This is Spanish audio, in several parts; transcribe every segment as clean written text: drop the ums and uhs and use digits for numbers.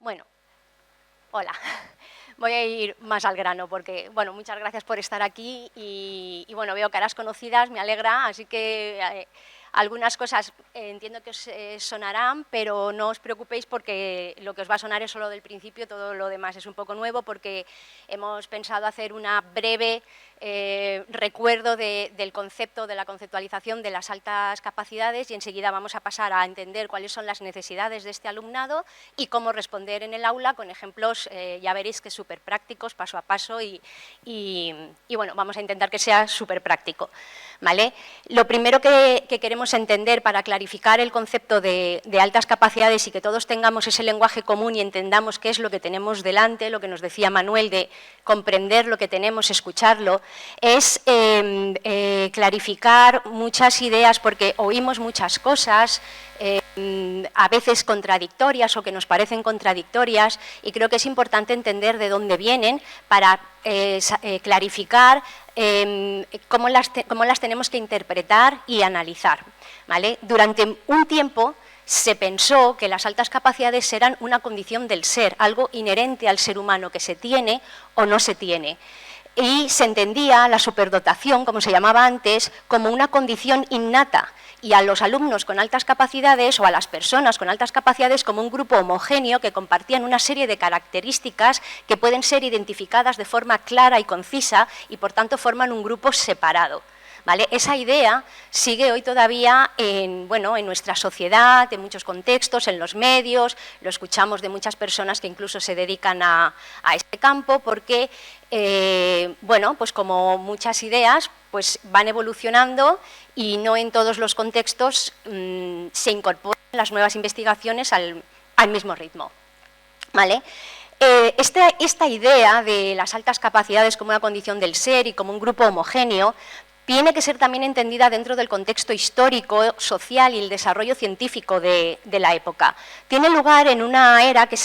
Bueno, hola. Voy a ir más al grano porque, bueno, muchas gracias por estar aquí y bueno, veo caras conocidas, me alegra, así que algunas cosas entiendo que os sonarán, pero no os preocupéis porque lo que os va a sonar es solo del principio, todo lo demás es un poco nuevo porque hemos pensado hacer una breve recuerdo del concepto, de la conceptualización de las altas capacidades y enseguida vamos a pasar a entender cuáles son las necesidades de este alumnado y cómo responder en el aula con ejemplos, ya veréis que súper prácticos, paso a paso y bueno, vamos a intentar que sea súper práctico. ¿Vale? Lo primero que queremos entender para clarificar el concepto de altas capacidades y que todos tengamos ese lenguaje común y entendamos qué es lo que tenemos delante, lo que nos decía Manuel de comprender lo que tenemos, escucharlo, es clarificar muchas ideas porque oímos muchas cosas, a veces contradictorias o que nos parecen contradictorias y creo que es importante entender de dónde vienen para clarificar cómo las tenemos que interpretar y analizar. ¿Vale? Durante un tiempo se pensó que las altas capacidades eran una condición del ser, algo inherente al ser humano que se tiene o no se tiene. Y se entendía la superdotación, como se llamaba antes, como una condición innata y a los alumnos con altas capacidades o a las personas con altas capacidades como un grupo homogéneo que compartían una serie de características que pueden ser identificadas de forma clara y concisa y por tanto forman un grupo separado. ¿Vale? Esa idea sigue hoy todavía en nuestra sociedad, en muchos contextos, en los medios, lo escuchamos de muchas personas que incluso se dedican a este campo porque, pues como muchas ideas, pues van evolucionando y no en todos los contextos se incorporan las nuevas investigaciones al mismo ritmo. ¿Vale? Esta idea de las altas capacidades como una condición del ser y como un grupo homogéneo tiene que ser también entendida dentro del contexto histórico, social y el desarrollo científico de la época. Tiene lugar en una era que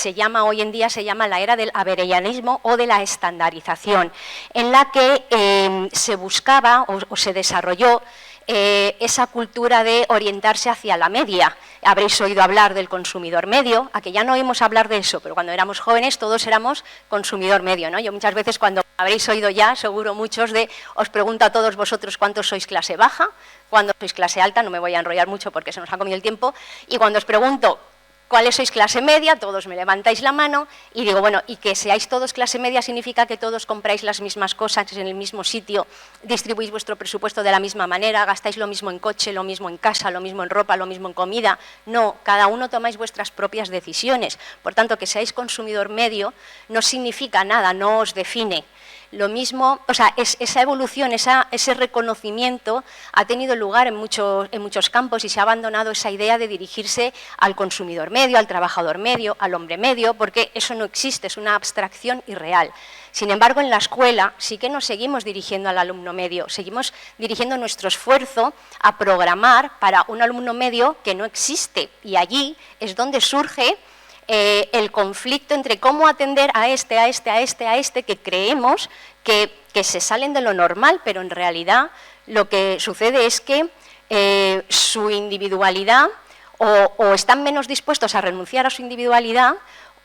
hoy en día se llama la era del abelianismo o de la estandarización, en la que se buscaba o se desarrolló esa cultura de orientarse hacia la media. Habréis oído hablar del consumidor medio, a que ya no oímos hablar de eso, pero cuando éramos jóvenes todos éramos consumidor medio, ¿no? Yo muchas veces cuando habréis oído ya, seguro muchos os pregunto a todos vosotros cuántos sois clase baja, cuántos sois clase alta, no me voy a enrollar mucho porque se nos ha comido el tiempo, y cuando os pregunto ¿cuáles sois clase media? Todos me levantáis la mano y digo, bueno, y que seáis todos clase media significa que todos compráis las mismas cosas en el mismo sitio, distribuís vuestro presupuesto de la misma manera, gastáis lo mismo en coche, lo mismo en casa, lo mismo en ropa, lo mismo en comida. No, cada uno tomáis vuestras propias decisiones. Por tanto, que seáis consumidor medio no significa nada, no os define. Lo mismo, o sea, esa evolución, ese reconocimiento ha tenido lugar en muchos campos y se ha abandonado esa idea de dirigirse al consumidor medio, al trabajador medio, al hombre medio, porque eso no existe, es una abstracción irreal. Sin embargo, en la escuela sí que nos seguimos dirigiendo al alumno medio, seguimos dirigiendo nuestro esfuerzo a programar para un alumno medio que no existe y allí es donde surge el conflicto entre cómo atender a este que creemos que se salen de lo normal, pero en realidad lo que sucede es que su individualidad o están menos dispuestos a renunciar a su individualidad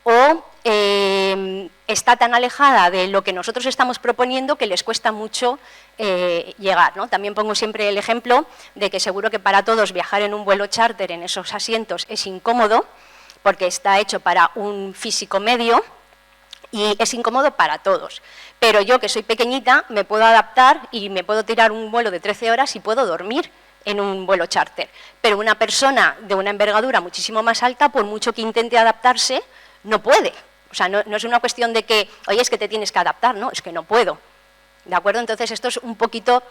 o está tan alejada de lo que nosotros estamos proponiendo que les cuesta mucho llegar, ¿no? También pongo siempre el ejemplo de que seguro que para todos viajar en un vuelo charter en esos asientos es incómodo, porque está hecho para un físico medio y es incómodo para todos. Pero yo, que soy pequeñita, me puedo adaptar y me puedo tirar un vuelo de 13 horas y puedo dormir en un vuelo charter. Pero una persona de una envergadura muchísimo más alta, por mucho que intente adaptarse, no puede. O sea, no es una cuestión de que, oye, es que te tienes que adaptar, no, es que no puedo. ¿De acuerdo? Entonces, esto es un poquito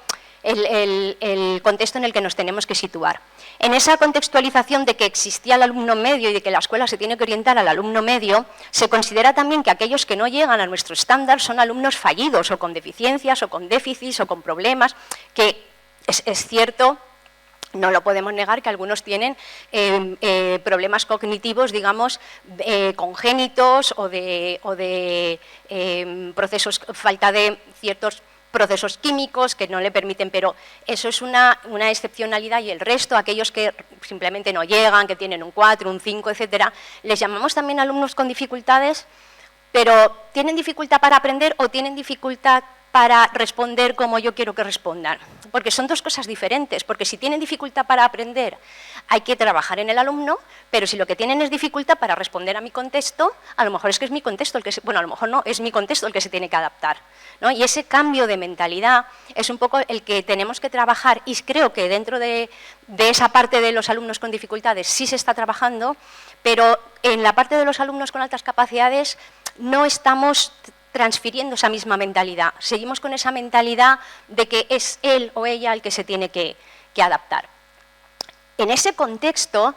el contexto en el que nos tenemos que situar. En esa contextualización de que existía el alumno medio y de que la escuela se tiene que orientar al alumno medio, se considera también que aquellos que no llegan a nuestro estándar son alumnos fallidos o con deficiencias o con déficits o con problemas, que es cierto, no lo podemos negar, que algunos tienen problemas cognitivos, digamos, congénitos o de procesos, falta de ciertos procesos químicos que no le permiten, pero eso es una excepcionalidad, y el resto, aquellos que simplemente no llegan, que tienen un 4, un 5, etcétera, les llamamos también alumnos con dificultades, pero ¿tienen dificultad para aprender o tienen dificultad para responder como yo quiero que respondan? Porque son dos cosas diferentes, porque si tienen dificultad para aprender hay que trabajar en el alumno, pero si lo que tienen es dificultad para responder a mi contexto, a lo mejor es que es mi contexto el que bueno, a lo mejor no, es mi contexto el que se tiene que adaptar, ¿no? Y ese cambio de mentalidad es un poco el que tenemos que trabajar, y creo que dentro de esa parte de los alumnos con dificultades sí se está trabajando, pero en la parte de los alumnos con altas capacidades no estamos transfiriendo esa misma mentalidad. Seguimos con esa mentalidad de que es él o ella el que se tiene que adaptar. En ese contexto,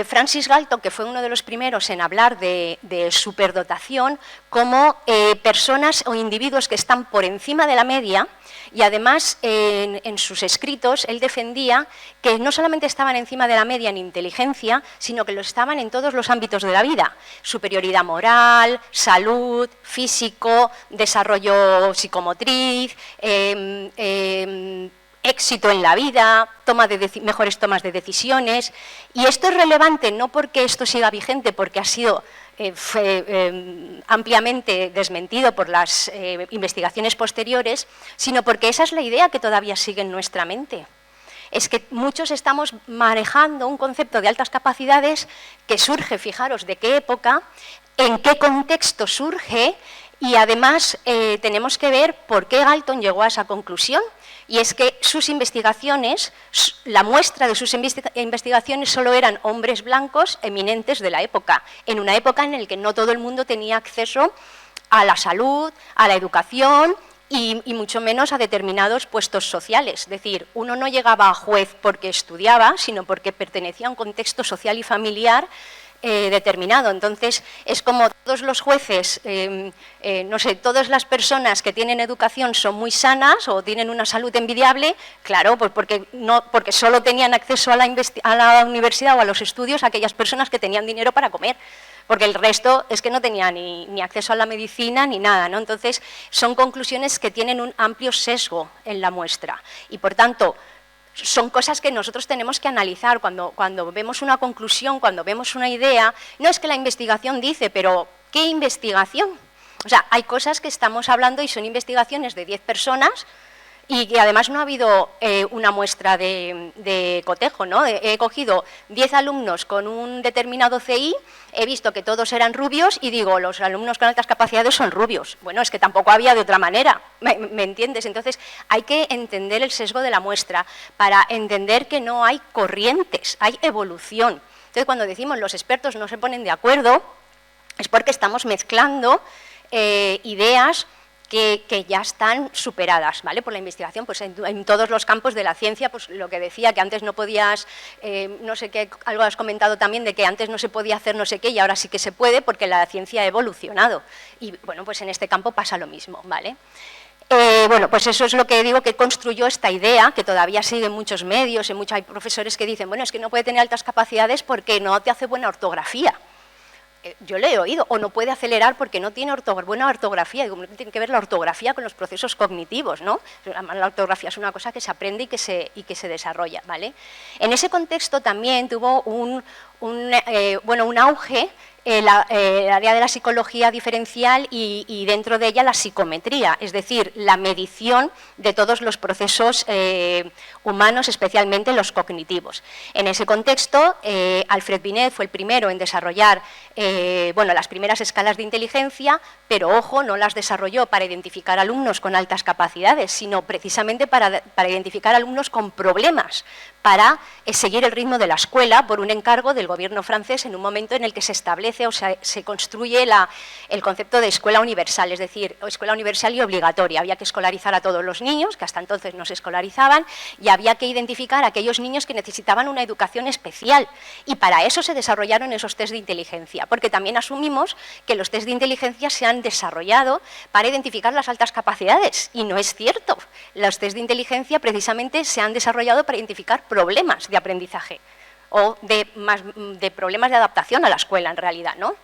Francis Galton, que fue uno de los primeros en hablar de superdotación, como personas o individuos que están por encima de la media, y además en sus escritos él defendía que no solamente estaban encima de la media en inteligencia, sino que lo estaban en todos los ámbitos de la vida: superioridad moral, salud, físico, desarrollo psicomotriz, éxito en la vida, mejores tomas de decisiones. Y esto es relevante no porque esto siga vigente, porque ha sido ampliamente desmentido por las investigaciones posteriores, sino porque esa es la idea que todavía sigue en nuestra mente. Es que muchos estamos manejando un concepto de altas capacidades que surge, fijaros, de qué época, en qué contexto surge, y además tenemos que ver por qué Galton llegó a esa conclusión. Y es que sus investigaciones, la muestra de sus investigaciones solo eran hombres blancos eminentes de la época, en una época en la que no todo el mundo tenía acceso a la salud, a la educación y mucho menos a determinados puestos sociales. Es decir, uno no llegaba a juez porque estudiaba, sino porque pertenecía a un contexto social y familiar determinado. Entonces, es como todos los jueces, no sé, todas las personas que tienen educación son muy sanas o tienen una salud envidiable, claro, pues porque solo tenían acceso a la universidad o a los estudios aquellas personas que tenían dinero para comer, porque el resto es que no tenía ni acceso a la medicina ni nada, ¿no? Entonces, son conclusiones que tienen un amplio sesgo en la muestra, y por tanto, son cosas que nosotros tenemos que analizar cuando vemos una conclusión, cuando vemos una idea. No es que la investigación dice, pero ¿qué investigación? O sea, hay cosas que estamos hablando y son investigaciones de 10 personas y que además no ha habido una muestra de cotejo, ¿no? He cogido 10 alumnos con un determinado CI, he visto que todos eran rubios y digo, los alumnos con altas capacidades son rubios. Bueno, es que tampoco había de otra manera, ¿me entiendes? Entonces, hay que entender el sesgo de la muestra para entender que no hay corrientes, hay evolución. Entonces, cuando decimos los expertos no se ponen de acuerdo, es porque estamos mezclando ideas que ya están superadas, ¿vale? Por la investigación, pues en todos los campos de la ciencia, pues lo que decía, que antes no podías, no sé qué, algo has comentado también de que antes no se podía hacer no sé qué y ahora sí que se puede porque la ciencia ha evolucionado. Y bueno, pues en este campo pasa lo mismo, ¿vale? Bueno, pues eso es lo que digo, que construyó esta idea, que todavía sigue en muchos medios, hay profesores que dicen, bueno, es que no puede tener altas capacidades porque no te hace buena ortografía. Yo le he oído, o no puede acelerar porque no tiene buena ortografía. Digo, tiene que ver la ortografía con los procesos cognitivos, ¿no? Además, la ortografía es una cosa que se aprende y que se desarrolla, ¿vale? En ese contexto también tuvo un auge el área de la psicología diferencial y dentro de ella la psicometría, es decir, la medición de todos los procesos humanos, especialmente los cognitivos. En ese contexto, Alfred Binet fue el primero en desarrollar las primeras escalas de inteligencia, pero ojo, no las desarrolló para identificar alumnos con altas capacidades, sino precisamente para identificar alumnos con problemas, para seguir el ritmo de la escuela por un encargo del gobierno francés en un momento en el que se establece o se construye el concepto de escuela universal, es decir, escuela universal y obligatoria. Había que escolarizar a todos los niños, que hasta entonces no se escolarizaban, y había que identificar a aquellos niños que necesitaban una educación especial. Y para eso se desarrollaron esos test de inteligencia, porque también asumimos que los test de inteligencia se han desarrollado para identificar las altas capacidades, y no es cierto. Los test de inteligencia precisamente se han desarrollado para identificar problemas de aprendizaje o de problemas de adaptación a la escuela, en realidad, ¿no?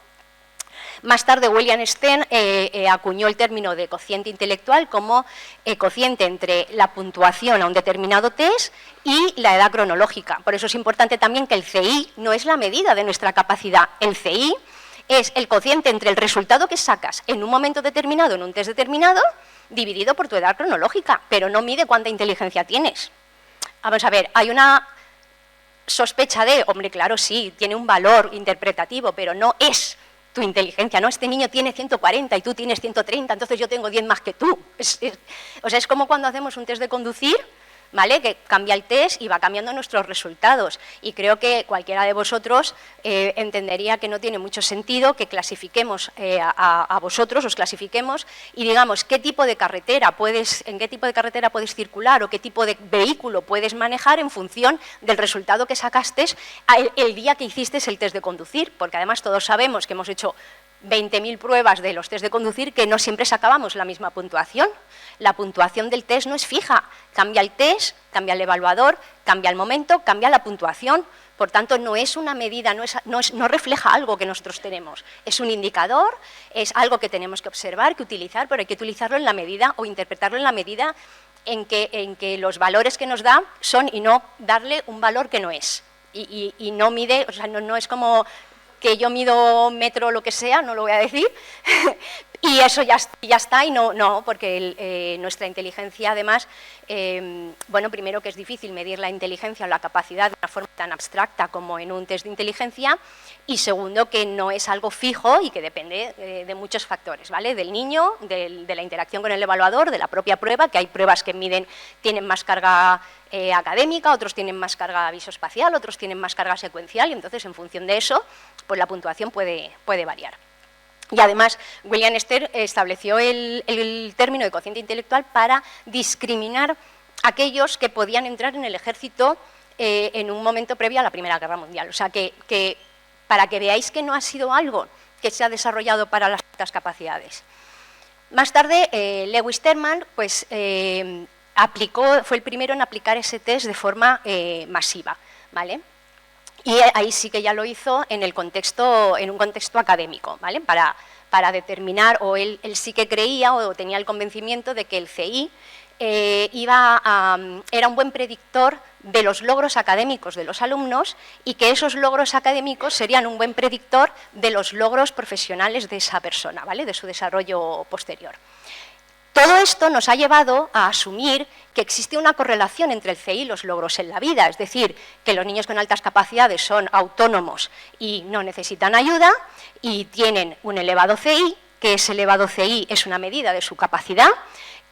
Más tarde William Stern acuñó el término de cociente intelectual como cociente entre la puntuación a un determinado test y la edad cronológica. Por eso es importante también que el CI no es la medida de nuestra capacidad. El CI es el cociente entre el resultado que sacas en un momento determinado, en un test determinado, dividido por tu edad cronológica, pero no mide cuánta inteligencia tienes. Vamos a ver, hay una sospecha de, hombre, claro, sí, tiene un valor interpretativo, pero no es tu inteligencia, ¿no? Este niño tiene 140 y tú tienes 130, entonces yo tengo 10 más que tú. O sea, es como cuando hacemos un test de conducir, ¿vale? Que cambia el test y va cambiando nuestros resultados. Y creo que cualquiera de vosotros entendería que no tiene mucho sentido que clasifiquemos a vosotros, os clasifiquemos y digamos qué tipo de carretera en qué tipo de carretera puedes circular o qué tipo de vehículo puedes manejar en función del resultado que sacaste el día que hiciste el test de conducir, porque además todos sabemos que hemos hecho 20.000 pruebas de los test de conducir que no siempre sacábamos la misma puntuación. La puntuación del test no es fija, cambia el test, cambia el evaluador, cambia el momento, cambia la puntuación. Por tanto, no es una medida, no refleja algo que nosotros tenemos. Es un indicador, es algo que tenemos que observar, que utilizar, pero hay que utilizarlo en la medida o interpretarlo en la medida en que los valores que nos da son y no darle un valor que no es. Y no mide, o sea, no es como que yo mido metro o lo que sea, no lo voy a decir, y eso ya está, y no porque nuestra inteligencia además, bueno, primero que es difícil medir la inteligencia o la capacidad de una forma tan abstracta como en un test de inteligencia, y segundo que no es algo fijo y que depende de muchos factores, ¿vale? Del niño, de la interacción con el evaluador, de la propia prueba, que hay pruebas que tienen más carga académica, otros tienen más carga visoespacial, otros tienen más carga secuencial, y entonces en función de eso, pues la puntuación puede variar. Y además, William Stern estableció el término de cociente intelectual para discriminar a aquellos que podían entrar en el ejército en un momento previo a la Primera Guerra Mundial. O sea, que para que veáis que no ha sido algo que se ha desarrollado para las altas capacidades. Más tarde, Lewis Terman pues, fue el primero en aplicar ese test de forma masiva, ¿vale? Y ahí sí que ya lo hizo en un contexto académico, ¿vale? Para determinar, o él sí que creía o tenía el convencimiento de que el CI era un buen predictor de los logros académicos de los alumnos y que esos logros académicos serían un buen predictor de los logros profesionales de esa persona, ¿vale? De su desarrollo posterior. Todo esto nos ha llevado a asumir que existe una correlación entre el CI y los logros en la vida, es decir, que los niños con altas capacidades son autónomos y no necesitan ayuda y tienen un elevado CI, que ese elevado CI es una medida de su capacidad,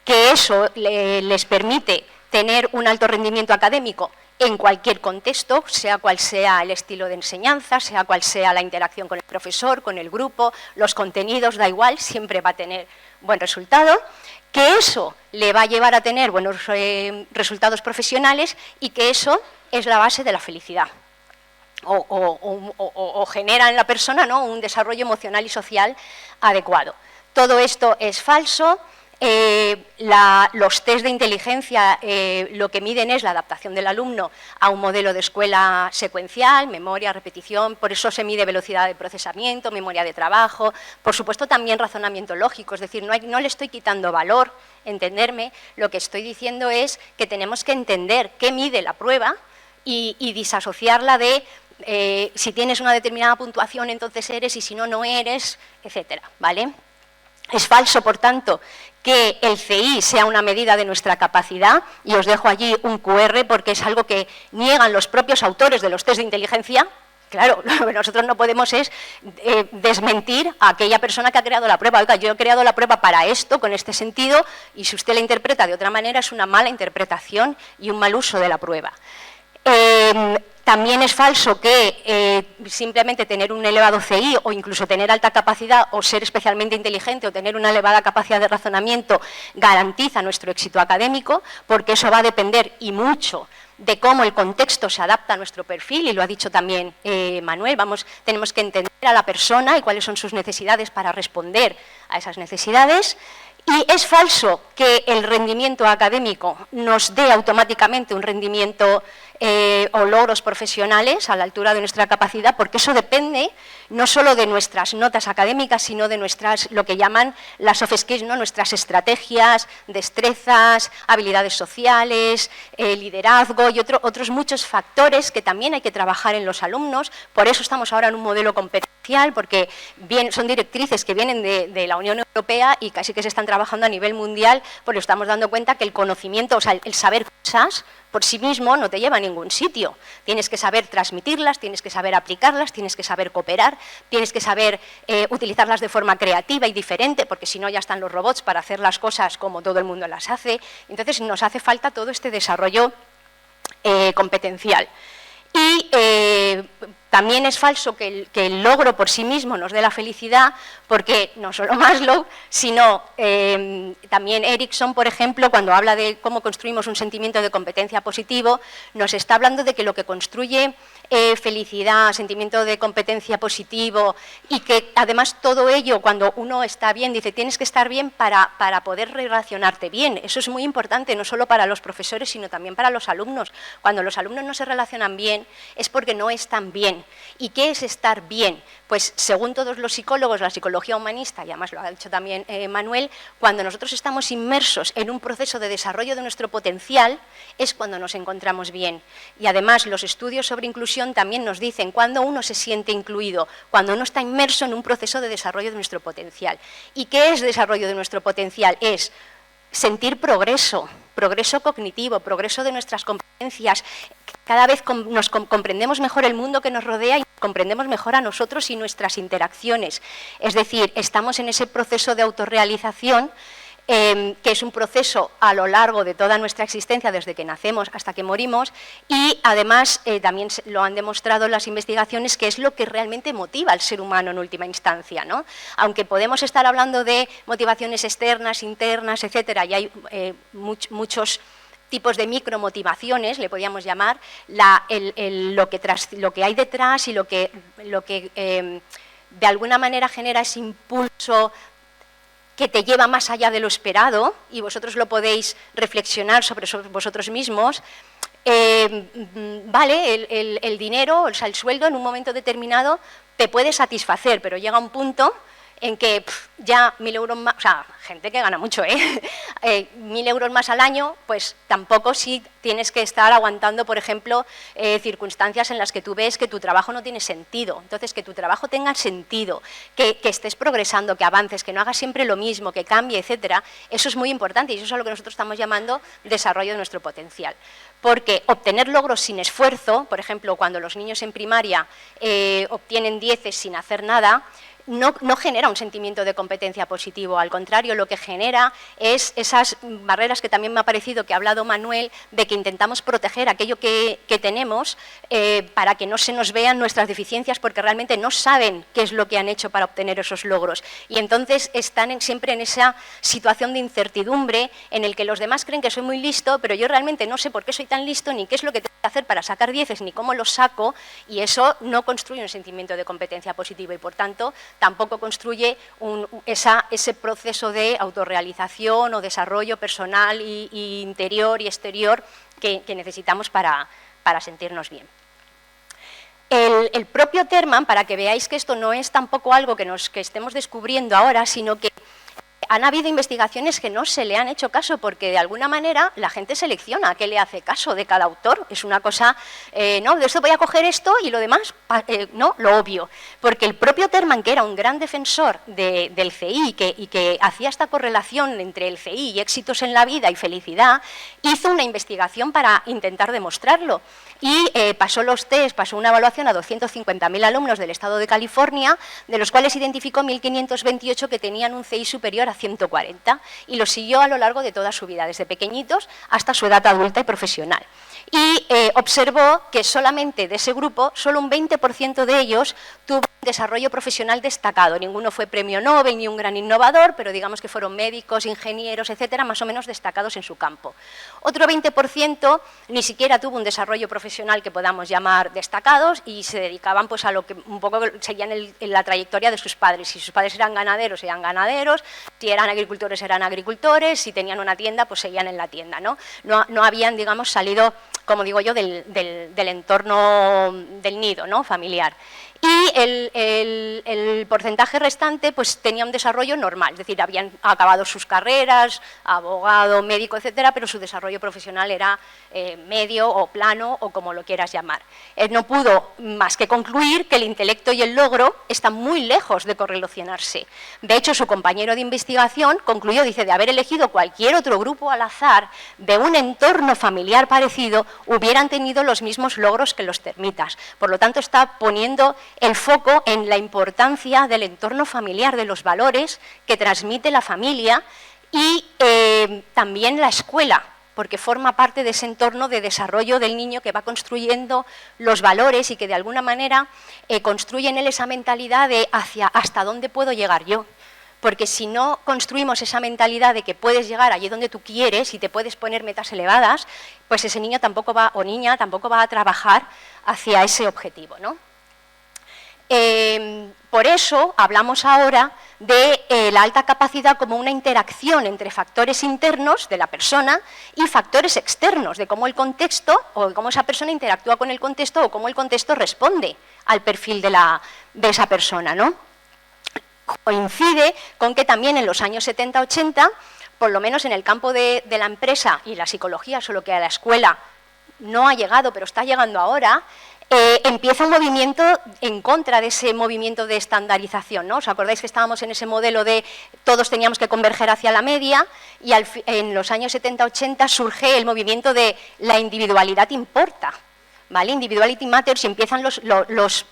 que eso les permite tener un alto rendimiento académico en cualquier contexto, sea cual sea el estilo de enseñanza, sea cual sea la interacción con el profesor, con el grupo, los contenidos, da igual, siempre va a tener buen resultado, que eso le va a llevar a tener buenos resultados profesionales y que eso es la base de la felicidad. O genera en la persona, ¿no?, un desarrollo emocional y social adecuado. Todo esto es falso. Los test de inteligencia lo que miden es la adaptación del alumno a un modelo de escuela secuencial, memoria, repetición, por eso se mide velocidad de procesamiento, memoria de trabajo, por supuesto también razonamiento lógico, es decir, no le estoy quitando valor, entenderme, lo que estoy diciendo es que tenemos que entender qué mide la prueba y disasociarla de si tienes una determinada puntuación entonces eres y si no, no eres, etcétera, ¿vale? Es falso, por tanto, que el CI sea una medida de nuestra capacidad, y os dejo allí un QR porque es algo que niegan los propios autores de los test de inteligencia. Claro, lo que nosotros no podemos es desmentir a aquella persona que ha creado la prueba. Oiga, yo he creado la prueba para esto, con este sentido, y si usted la interpreta de otra manera es una mala interpretación y un mal uso de la prueba. También es falso que simplemente tener un elevado CI o incluso tener alta capacidad o ser especialmente inteligente o tener una elevada capacidad de razonamiento garantiza nuestro éxito académico, porque eso va a depender y mucho de cómo el contexto se adapta a nuestro perfil, y lo ha dicho también Manuel, tenemos que entender a la persona y cuáles son sus necesidades para responder a esas necesidades. Y es falso que el rendimiento académico nos dé automáticamente un rendimiento o logros profesionales a la altura de nuestra capacidad, porque eso depende no solo de nuestras notas académicas, sino de nuestras, lo que llaman las soft skills, ¿no? Nuestras estrategias, destrezas, habilidades sociales, liderazgo y otros muchos factores que también hay que trabajar en los alumnos. Por eso estamos ahora en un modelo competencial, porque son directrices que vienen de la Unión Europea y casi que se están trabajando a nivel mundial, porque estamos dando cuenta que el conocimiento, o sea, el saber cosas por sí mismo no te lleva a ningún sitio. Tienes que saber transmitirlas, tienes que saber aplicarlas, tienes que saber cooperar, tienes que saber utilizarlas de forma creativa y diferente, porque si no ya están los robots para hacer las cosas como todo el mundo las hace. Entonces nos hace falta todo este desarrollo competencial. Y también es falso que el logro por sí mismo nos dé la felicidad, porque no solo Maslow, sino también Erickson, por ejemplo, cuando habla de cómo construimos un sentimiento de competencia positivo, nos está hablando de que lo que construye felicidad, sentimiento de competencia positivo, y que además todo ello, cuando uno está bien, dice, tienes que estar bien para poder relacionarte bien. Eso es muy importante, no solo para los profesores, sino también para los alumnos. Cuando los alumnos no se relacionan bien, es porque no están bien. ¿Y qué es estar bien? Pues según todos los psicólogos, la psicología humanista, y además lo ha dicho también Manuel, cuando nosotros estamos inmersos en un proceso de desarrollo de nuestro potencial, es cuando nos encontramos bien. Y además los estudios sobre inclusión también nos dicen cuando uno se siente incluido, cuando uno está inmerso en un proceso de desarrollo de nuestro potencial. ¿Y qué es desarrollo de nuestro potencial? Es sentir progreso, progreso cognitivo, progreso de nuestras competencias. Cada vez nos comprendemos mejor el mundo que nos rodea y comprendemos mejor a nosotros y nuestras interacciones. Es decir, estamos en ese proceso de autorrealización, que es un proceso a lo largo de toda nuestra existencia, desde que nacemos hasta que morimos, y además también lo han demostrado las investigaciones, que es lo que realmente motiva al ser humano en última instancia, ¿no? Aunque podemos estar hablando de motivaciones externas, internas, etcétera, y hay muchos tipos de micromotivaciones, le podríamos llamar, lo que hay detrás y lo que de alguna manera genera ese impulso que te lleva más allá de lo esperado, y vosotros lo podéis reflexionar sobre vosotros mismos. Vale, el dinero, o sea, el sueldo en un momento determinado te puede satisfacer, pero llega un punto en que ya 1.000 euros más, o sea, gente que gana mucho, 1.000 euros más al año, pues tampoco si tienes que estar aguantando, por ejemplo, circunstancias en las que tú ves que tu trabajo no tiene sentido. Entonces, que tu trabajo tenga sentido, que estés progresando, que avances, que no hagas siempre lo mismo, que cambie, etcétera, eso es muy importante y eso es a lo que nosotros estamos llamando desarrollo de nuestro potencial. Porque obtener logros sin esfuerzo, por ejemplo, cuando los niños en primaria obtienen 10 sin hacer nada, no genera un sentimiento de competencia positivo, al contrario, lo que genera es esas barreras que también me ha parecido que ha hablado Manuel, de que intentamos proteger aquello que tenemos para que no se nos vean nuestras deficiencias, porque realmente no saben qué es lo que han hecho para obtener esos logros. Y entonces están siempre en esa situación de incertidumbre en el que los demás creen que soy muy listo, pero yo realmente no sé por qué soy tan listo, ni qué es lo que tengo que hacer para sacar 10, ni cómo los saco, y eso no construye un sentimiento de competencia positiva y, por tanto, tampoco construye ese proceso de autorrealización o desarrollo personal y interior y exterior que necesitamos para sentirnos bien. El propio Terman, para que veáis que esto no es tampoco algo que estemos descubriendo ahora, sino que han habido investigaciones que no se le han hecho caso, porque de alguna manera la gente selecciona a qué le hace caso de cada autor. Es una cosa, no, de esto voy a coger esto y lo demás, no, lo obvio. Porque el propio Terman, que era un gran defensor del CI y que hacía esta correlación entre el CI y éxitos en la vida y felicidad, hizo una investigación para intentar demostrarlo. Y pasó los test, pasó una evaluación a 250.000 alumnos del estado de California, de los cuales identificó 1.528 que tenían un CI superior a 140, y los siguió a lo largo de toda su vida, desde pequeñitos hasta su edad adulta y profesional. Y observó que solamente de ese grupo, solo un 20% de ellos tuvo desarrollo profesional destacado. Ninguno fue premio Nobel ni un gran innovador, pero digamos que fueron médicos, ingenieros, etcétera, más o menos destacados en su campo. Otro 20% ni siquiera tuvo un desarrollo profesional que podamos llamar destacados y se dedicaban pues a lo que un poco seguían en la trayectoria de sus padres. Si sus padres eran ganaderos, si eran agricultores, eran agricultores, si tenían una tienda, pues seguían en la tienda, ¿no? No habían, digamos, salido, como digo yo, del entorno del nido, ¿no?, familiar. Y el porcentaje restante pues tenía un desarrollo normal, es decir, habían acabado sus carreras, abogado, médico, etcétera, pero su desarrollo profesional era medio o plano o como lo quieras llamar. Él no pudo más que concluir que el intelecto y el logro están muy lejos de correlacionarse. De hecho, su compañero de investigación concluyó, dice, de haber elegido cualquier otro grupo al azar de un entorno familiar parecido, hubieran tenido los mismos logros que los termitas. Por lo tanto, está poniendo el foco en la importancia del entorno familiar, de los valores que transmite la familia y también la escuela, porque forma parte de ese entorno de desarrollo del niño que va construyendo los valores y que de alguna manera construye en él esa mentalidad de hasta dónde puedo llegar yo. Porque si no construimos esa mentalidad de que puedes llegar allí donde tú quieres y te puedes poner metas elevadas, pues ese niño tampoco va, o niña tampoco va a trabajar hacia ese objetivo, ¿no? Por eso hablamos ahora de la alta capacidad como una interacción entre factores internos de la persona y factores externos, de cómo el contexto o de cómo esa persona interactúa con el contexto o cómo el contexto responde al perfil de esa persona, ¿no? Coincide con que también en los años 70-80, por lo menos en el campo de la empresa y la psicología, solo que a la escuela no ha llegado, pero está llegando ahora, empieza un movimiento en contra de ese movimiento de estandarización, ¿no? ¿Os acordáis que estábamos en ese modelo de todos teníamos que converger hacia la media y en los años 70-80 surge el movimiento de la individualidad importa, ¿vale? Individuality Matters, y empiezan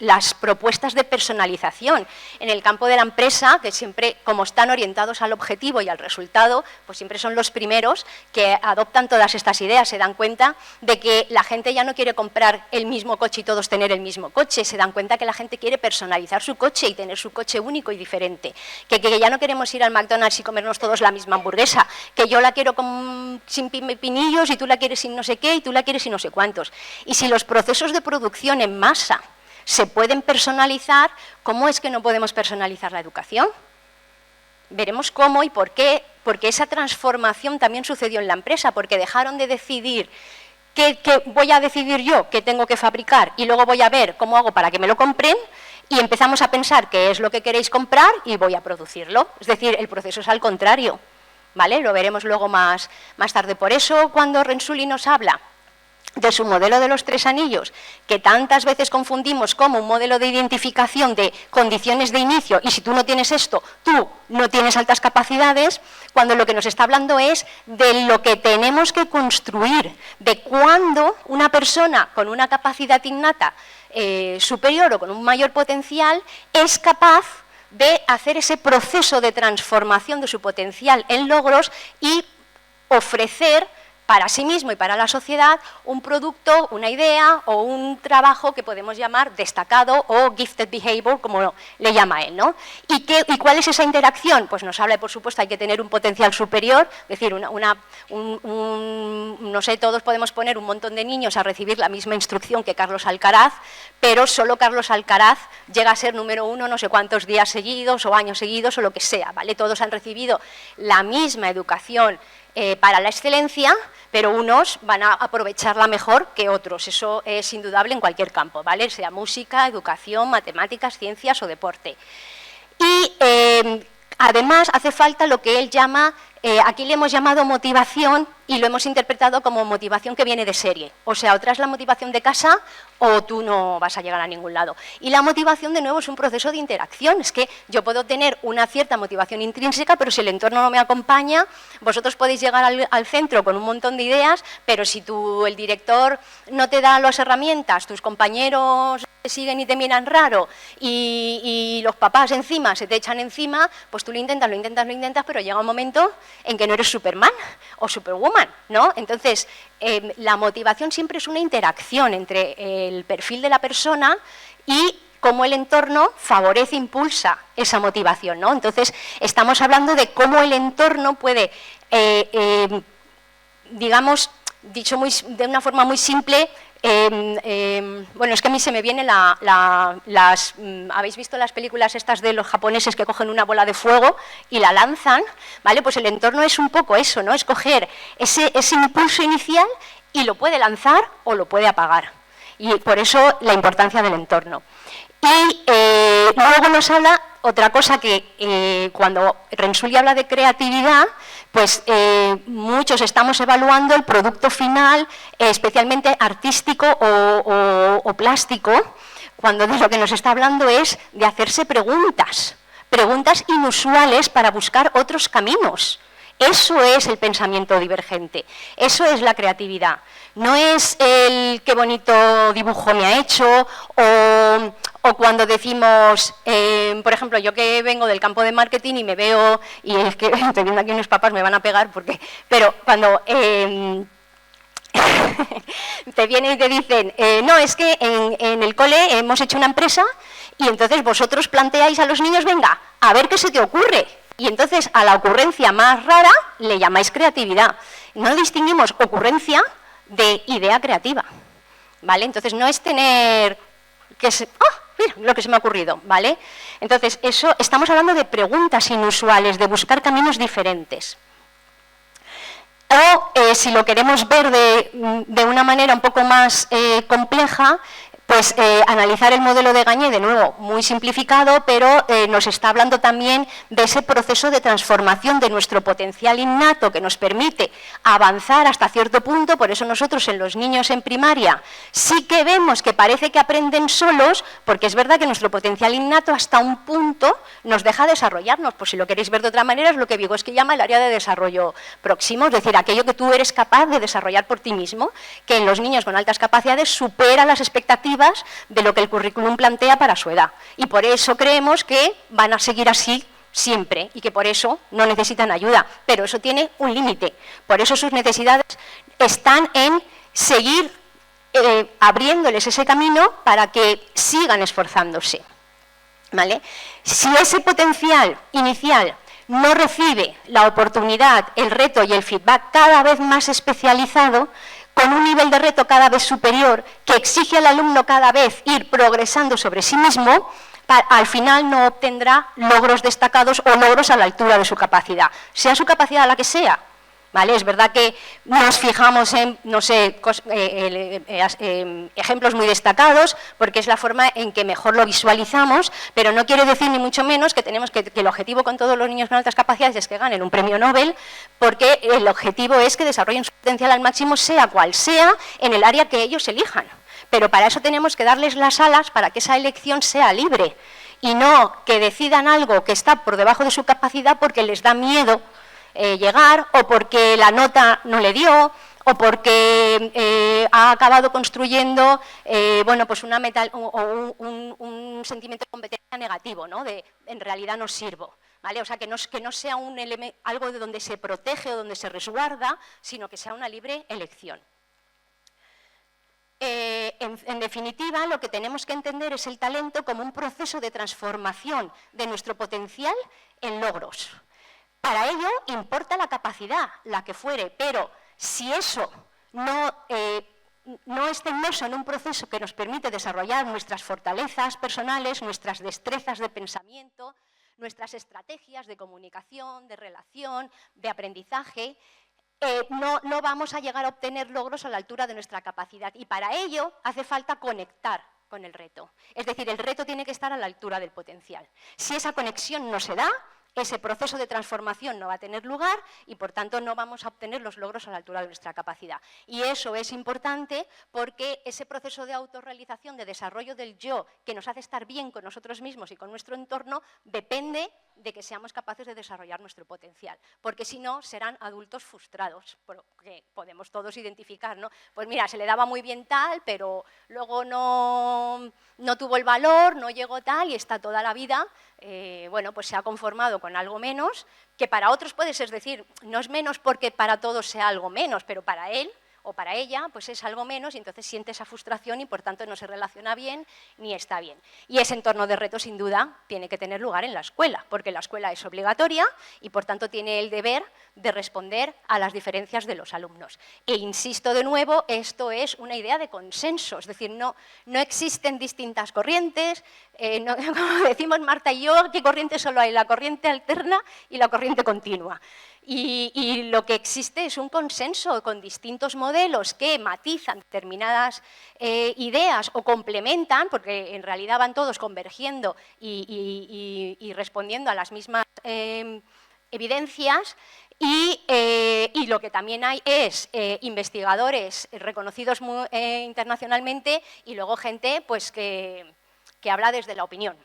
las propuestas de personalización. En el campo de la empresa, que siempre, como están orientados al objetivo y al resultado, pues siempre son los primeros que adoptan todas estas ideas, se dan cuenta de que la gente ya no quiere comprar el mismo coche y todos tener el mismo coche, se dan cuenta que la gente quiere personalizar su coche y tener su coche único y diferente, que ya no queremos ir al McDonald's y comernos todos la misma hamburguesa, que yo la quiero sin pinillos y tú la quieres sin no sé qué y tú la quieres sin no sé cuántos. Y si los procesos de producción en masa se pueden personalizar, ¿cómo es que no podemos personalizar la educación? Veremos cómo y por qué, porque esa transformación también sucedió en la empresa, porque dejaron de decidir qué voy a decidir yo, qué tengo que fabricar, y luego voy a ver cómo hago para que me lo compren, y empezamos a pensar qué es lo que queréis comprar y voy a producirlo. Es decir, el proceso es al contrario, ¿vale? Lo veremos luego más tarde. Por eso, cuando Renzulli nos habla de su modelo de los 3 anillos, que tantas veces confundimos como un modelo de identificación de condiciones de inicio, y si tú no tienes esto, tú no tienes altas capacidades, cuando lo que nos está hablando es de lo que tenemos que construir, de cuándo una persona con una capacidad innata superior o con un mayor potencial es capaz de hacer ese proceso de transformación de su potencial en logros y ofrecer para sí mismo y para la sociedad un producto, una idea o un trabajo que podemos llamar destacado o gifted behavior, como le llama él, ¿no? ¿Y cuál es esa interacción? Pues nos habla, por supuesto, hay que tener un potencial superior, es decir, no sé, todos podemos poner un montón de niños a recibir la misma instrucción que Carlos Alcaraz, pero solo Carlos Alcaraz llega a ser número 1 no sé cuántos días seguidos o años seguidos o lo que sea, ¿vale? Todos han recibido la misma educación para la excelencia, pero unos van a aprovecharla mejor que otros. Eso es indudable en cualquier campo, ¿vale? Sea música, educación, matemáticas, ciencias o deporte. Y además hace falta lo que él llama, aquí le hemos llamado motivación y lo hemos interpretado como motivación que viene de serie. O sea, o traes la motivación de casa o tú no vas a llegar a ningún lado. Y la motivación, de nuevo, es un proceso de interacción. Es que yo puedo tener una cierta motivación intrínseca, pero si el entorno no me acompaña, vosotros podéis llegar al centro con un montón de ideas, pero si el director no te da las herramientas, tus compañeros te siguen y te miran raro y los papás encima se te echan encima, pues tú lo intentas, pero llega un momento en que no eres Superman o Superwoman, ¿no? Entonces, la motivación siempre es una interacción entre el perfil de la persona y cómo el entorno favorece, impulsa esa motivación, ¿no? Entonces, estamos hablando de cómo el entorno puede, digamos, dicho de una forma muy simple, bueno, es que a mí se me vienen ¿habéis visto las películas estas de los japoneses que cogen una bola de fuego y la lanzan? ¿Vale? Pues el entorno es un poco eso, ¿no? Es coger ese impulso inicial y lo puede lanzar o lo puede apagar. Y por eso la importancia del entorno. Y luego nos habla otra cosa que cuando Rensuli habla de creatividad, pues muchos estamos evaluando el producto final, especialmente artístico o plástico, cuando de lo que nos está hablando es de hacerse preguntas inusuales para buscar otros caminos. Eso es el pensamiento divergente, eso es la creatividad. No es el qué bonito dibujo me ha hecho o cuando decimos, por ejemplo, yo que vengo del campo de marketing y me veo, y es que estoy viendo aquí unos papás me van a pegar, pero cuando te vienen y te dicen, no, es que en el cole hemos hecho una empresa y entonces vosotros planteáis a los niños, venga, a ver qué se te ocurre. Y entonces a la ocurrencia más rara le llamáis creatividad. No distinguimos ocurrencia de idea creativa, ¿vale? Entonces no es tener mira lo que se me ha ocurrido, ¿vale? Entonces eso, estamos hablando de preguntas inusuales, de buscar caminos diferentes. O si lo queremos ver de una manera un poco más compleja, pues analizar el modelo de Gagné, de nuevo, muy simplificado, pero nos está hablando también de ese proceso de transformación de nuestro potencial innato que nos permite avanzar hasta cierto punto. Por eso nosotros en los niños en primaria sí que vemos que parece que aprenden solos, porque es verdad que nuestro potencial innato hasta un punto nos deja desarrollarnos. Pues si lo queréis ver de otra manera, es lo que Vygotsky llama el área de desarrollo próximo, es decir, aquello que tú eres capaz de desarrollar por ti mismo, que en los niños con altas capacidades supera las expectativas de lo que el currículum plantea para su edad. Y por eso creemos que van a seguir así siempre y que por eso no necesitan ayuda. Pero eso tiene un límite. Por eso sus necesidades están en seguir abriéndoles ese camino para que sigan esforzándose, ¿vale? Si ese potencial inicial no recibe la oportunidad, el reto y el feedback cada vez más especializado, con un nivel de reto cada vez superior, que exige al alumno cada vez ir progresando sobre sí mismo, al final no obtendrá logros destacados o logros a la altura de su capacidad, sea su capacidad la que sea. ¿Vale? Es verdad que nos fijamos en, no sé, ejemplos muy destacados, porque es la forma en que mejor lo visualizamos, pero no quiere decir ni mucho menos que tenemos que el objetivo con todos los niños con altas capacidades es que ganen un premio Nobel, porque el objetivo es que desarrollen su potencial al máximo, sea cual sea, en el área que ellos elijan. Pero para eso tenemos que darles las alas para que esa elección sea libre y no que decidan algo que está por debajo de su capacidad porque les da miedo llegar, o porque la nota no le dio, o porque ha acabado construyendo bueno, pues un sentimiento de competencia negativo, ¿no? De en realidad no sirvo, ¿vale? O sea, que no sea algo de donde se protege o donde se resguarda, sino que sea una libre elección. En definitiva, lo que tenemos que entender es el talento como un proceso de transformación de nuestro potencial en logros. Para ello importa la capacidad, la que fuere, pero si eso no está inmerso en un proceso que nos permite desarrollar nuestras fortalezas personales, nuestras destrezas de pensamiento, nuestras estrategias de comunicación, de relación, de aprendizaje, no vamos a llegar a obtener logros a la altura de nuestra capacidad. Y para ello hace falta conectar con el reto. Es decir, el reto tiene que estar a la altura del potencial. Si esa conexión no se da, ese proceso de transformación no va a tener lugar y, por tanto, no vamos a obtener los logros a la altura de nuestra capacidad. Y eso es importante porque ese proceso de autorrealización, de desarrollo del yo, que nos hace estar bien con nosotros mismos y con nuestro entorno, depende de que seamos capaces de desarrollar nuestro potencial. Porque si no, serán adultos frustrados, porque podemos todos identificar, ¿no? Pues mira, se le daba muy bien tal, pero luego no tuvo el valor, no llegó tal y está toda la vida, bueno, pues se ha conformado con algo menos, que para otros puede ser, es decir, no es menos porque para todos sea algo menos, pero para él o para ella, pues es algo menos y entonces siente esa frustración y por tanto no se relaciona bien ni está bien. Y ese entorno de reto sin duda tiene que tener lugar en la escuela, porque la escuela es obligatoria y por tanto tiene el deber de responder a las diferencias de los alumnos. E insisto de nuevo, esto es una idea de consenso, es decir, no existen distintas corrientes, como decimos Marta y yo, ¿qué corriente solo hay? La corriente alterna y la corriente continua. Y lo que existe es un consenso con distintos modelos que matizan determinadas ideas o complementan, porque en realidad van todos convergiendo y respondiendo a las mismas evidencias. Y lo que también hay es investigadores reconocidos internacionalmente y luego gente pues, que habla desde la opinión,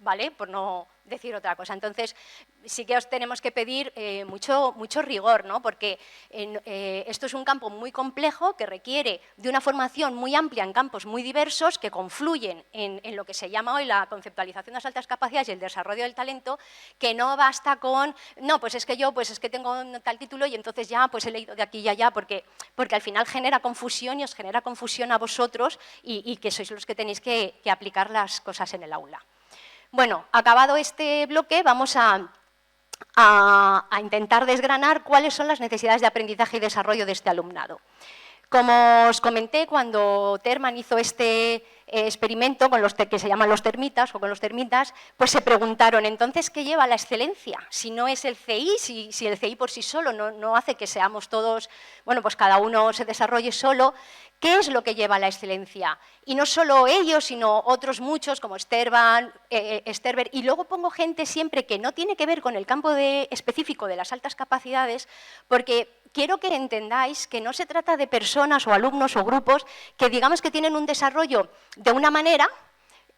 ¿vale? Por no decir otra cosa. Entonces, sí que os tenemos que pedir mucho rigor, ¿no? Porque esto es un campo muy complejo que requiere de una formación muy amplia en campos muy diversos que confluyen en lo que se llama hoy la conceptualización de las altas capacidades y el desarrollo del talento, que no basta con, no, pues es que yo pues es que tengo tal título y entonces ya pues he leído de aquí y allá, porque al final genera confusión y os genera confusión a vosotros y que sois los que tenéis que aplicar las cosas en el aula. Bueno, acabado este bloque, vamos a intentar desgranar cuáles son las necesidades de aprendizaje y desarrollo de este alumnado. Como os comenté, cuando Terman hizo este experimento con los que se llaman los termitas o con los termitas, pues se preguntaron, entonces, ¿qué lleva a la excelencia? Si no es el CI, si el CI por sí solo no hace que seamos todos, bueno, pues cada uno se desarrolle solo, ¿qué es lo que lleva a la excelencia? Y no solo ellos, sino otros muchos, como Sterban, Sterber, y luego pongo gente siempre que no tiene que ver con el campo específico de las altas capacidades, porque quiero que entendáis que no se trata de personas o alumnos o grupos que digamos que tienen un desarrollo de una manera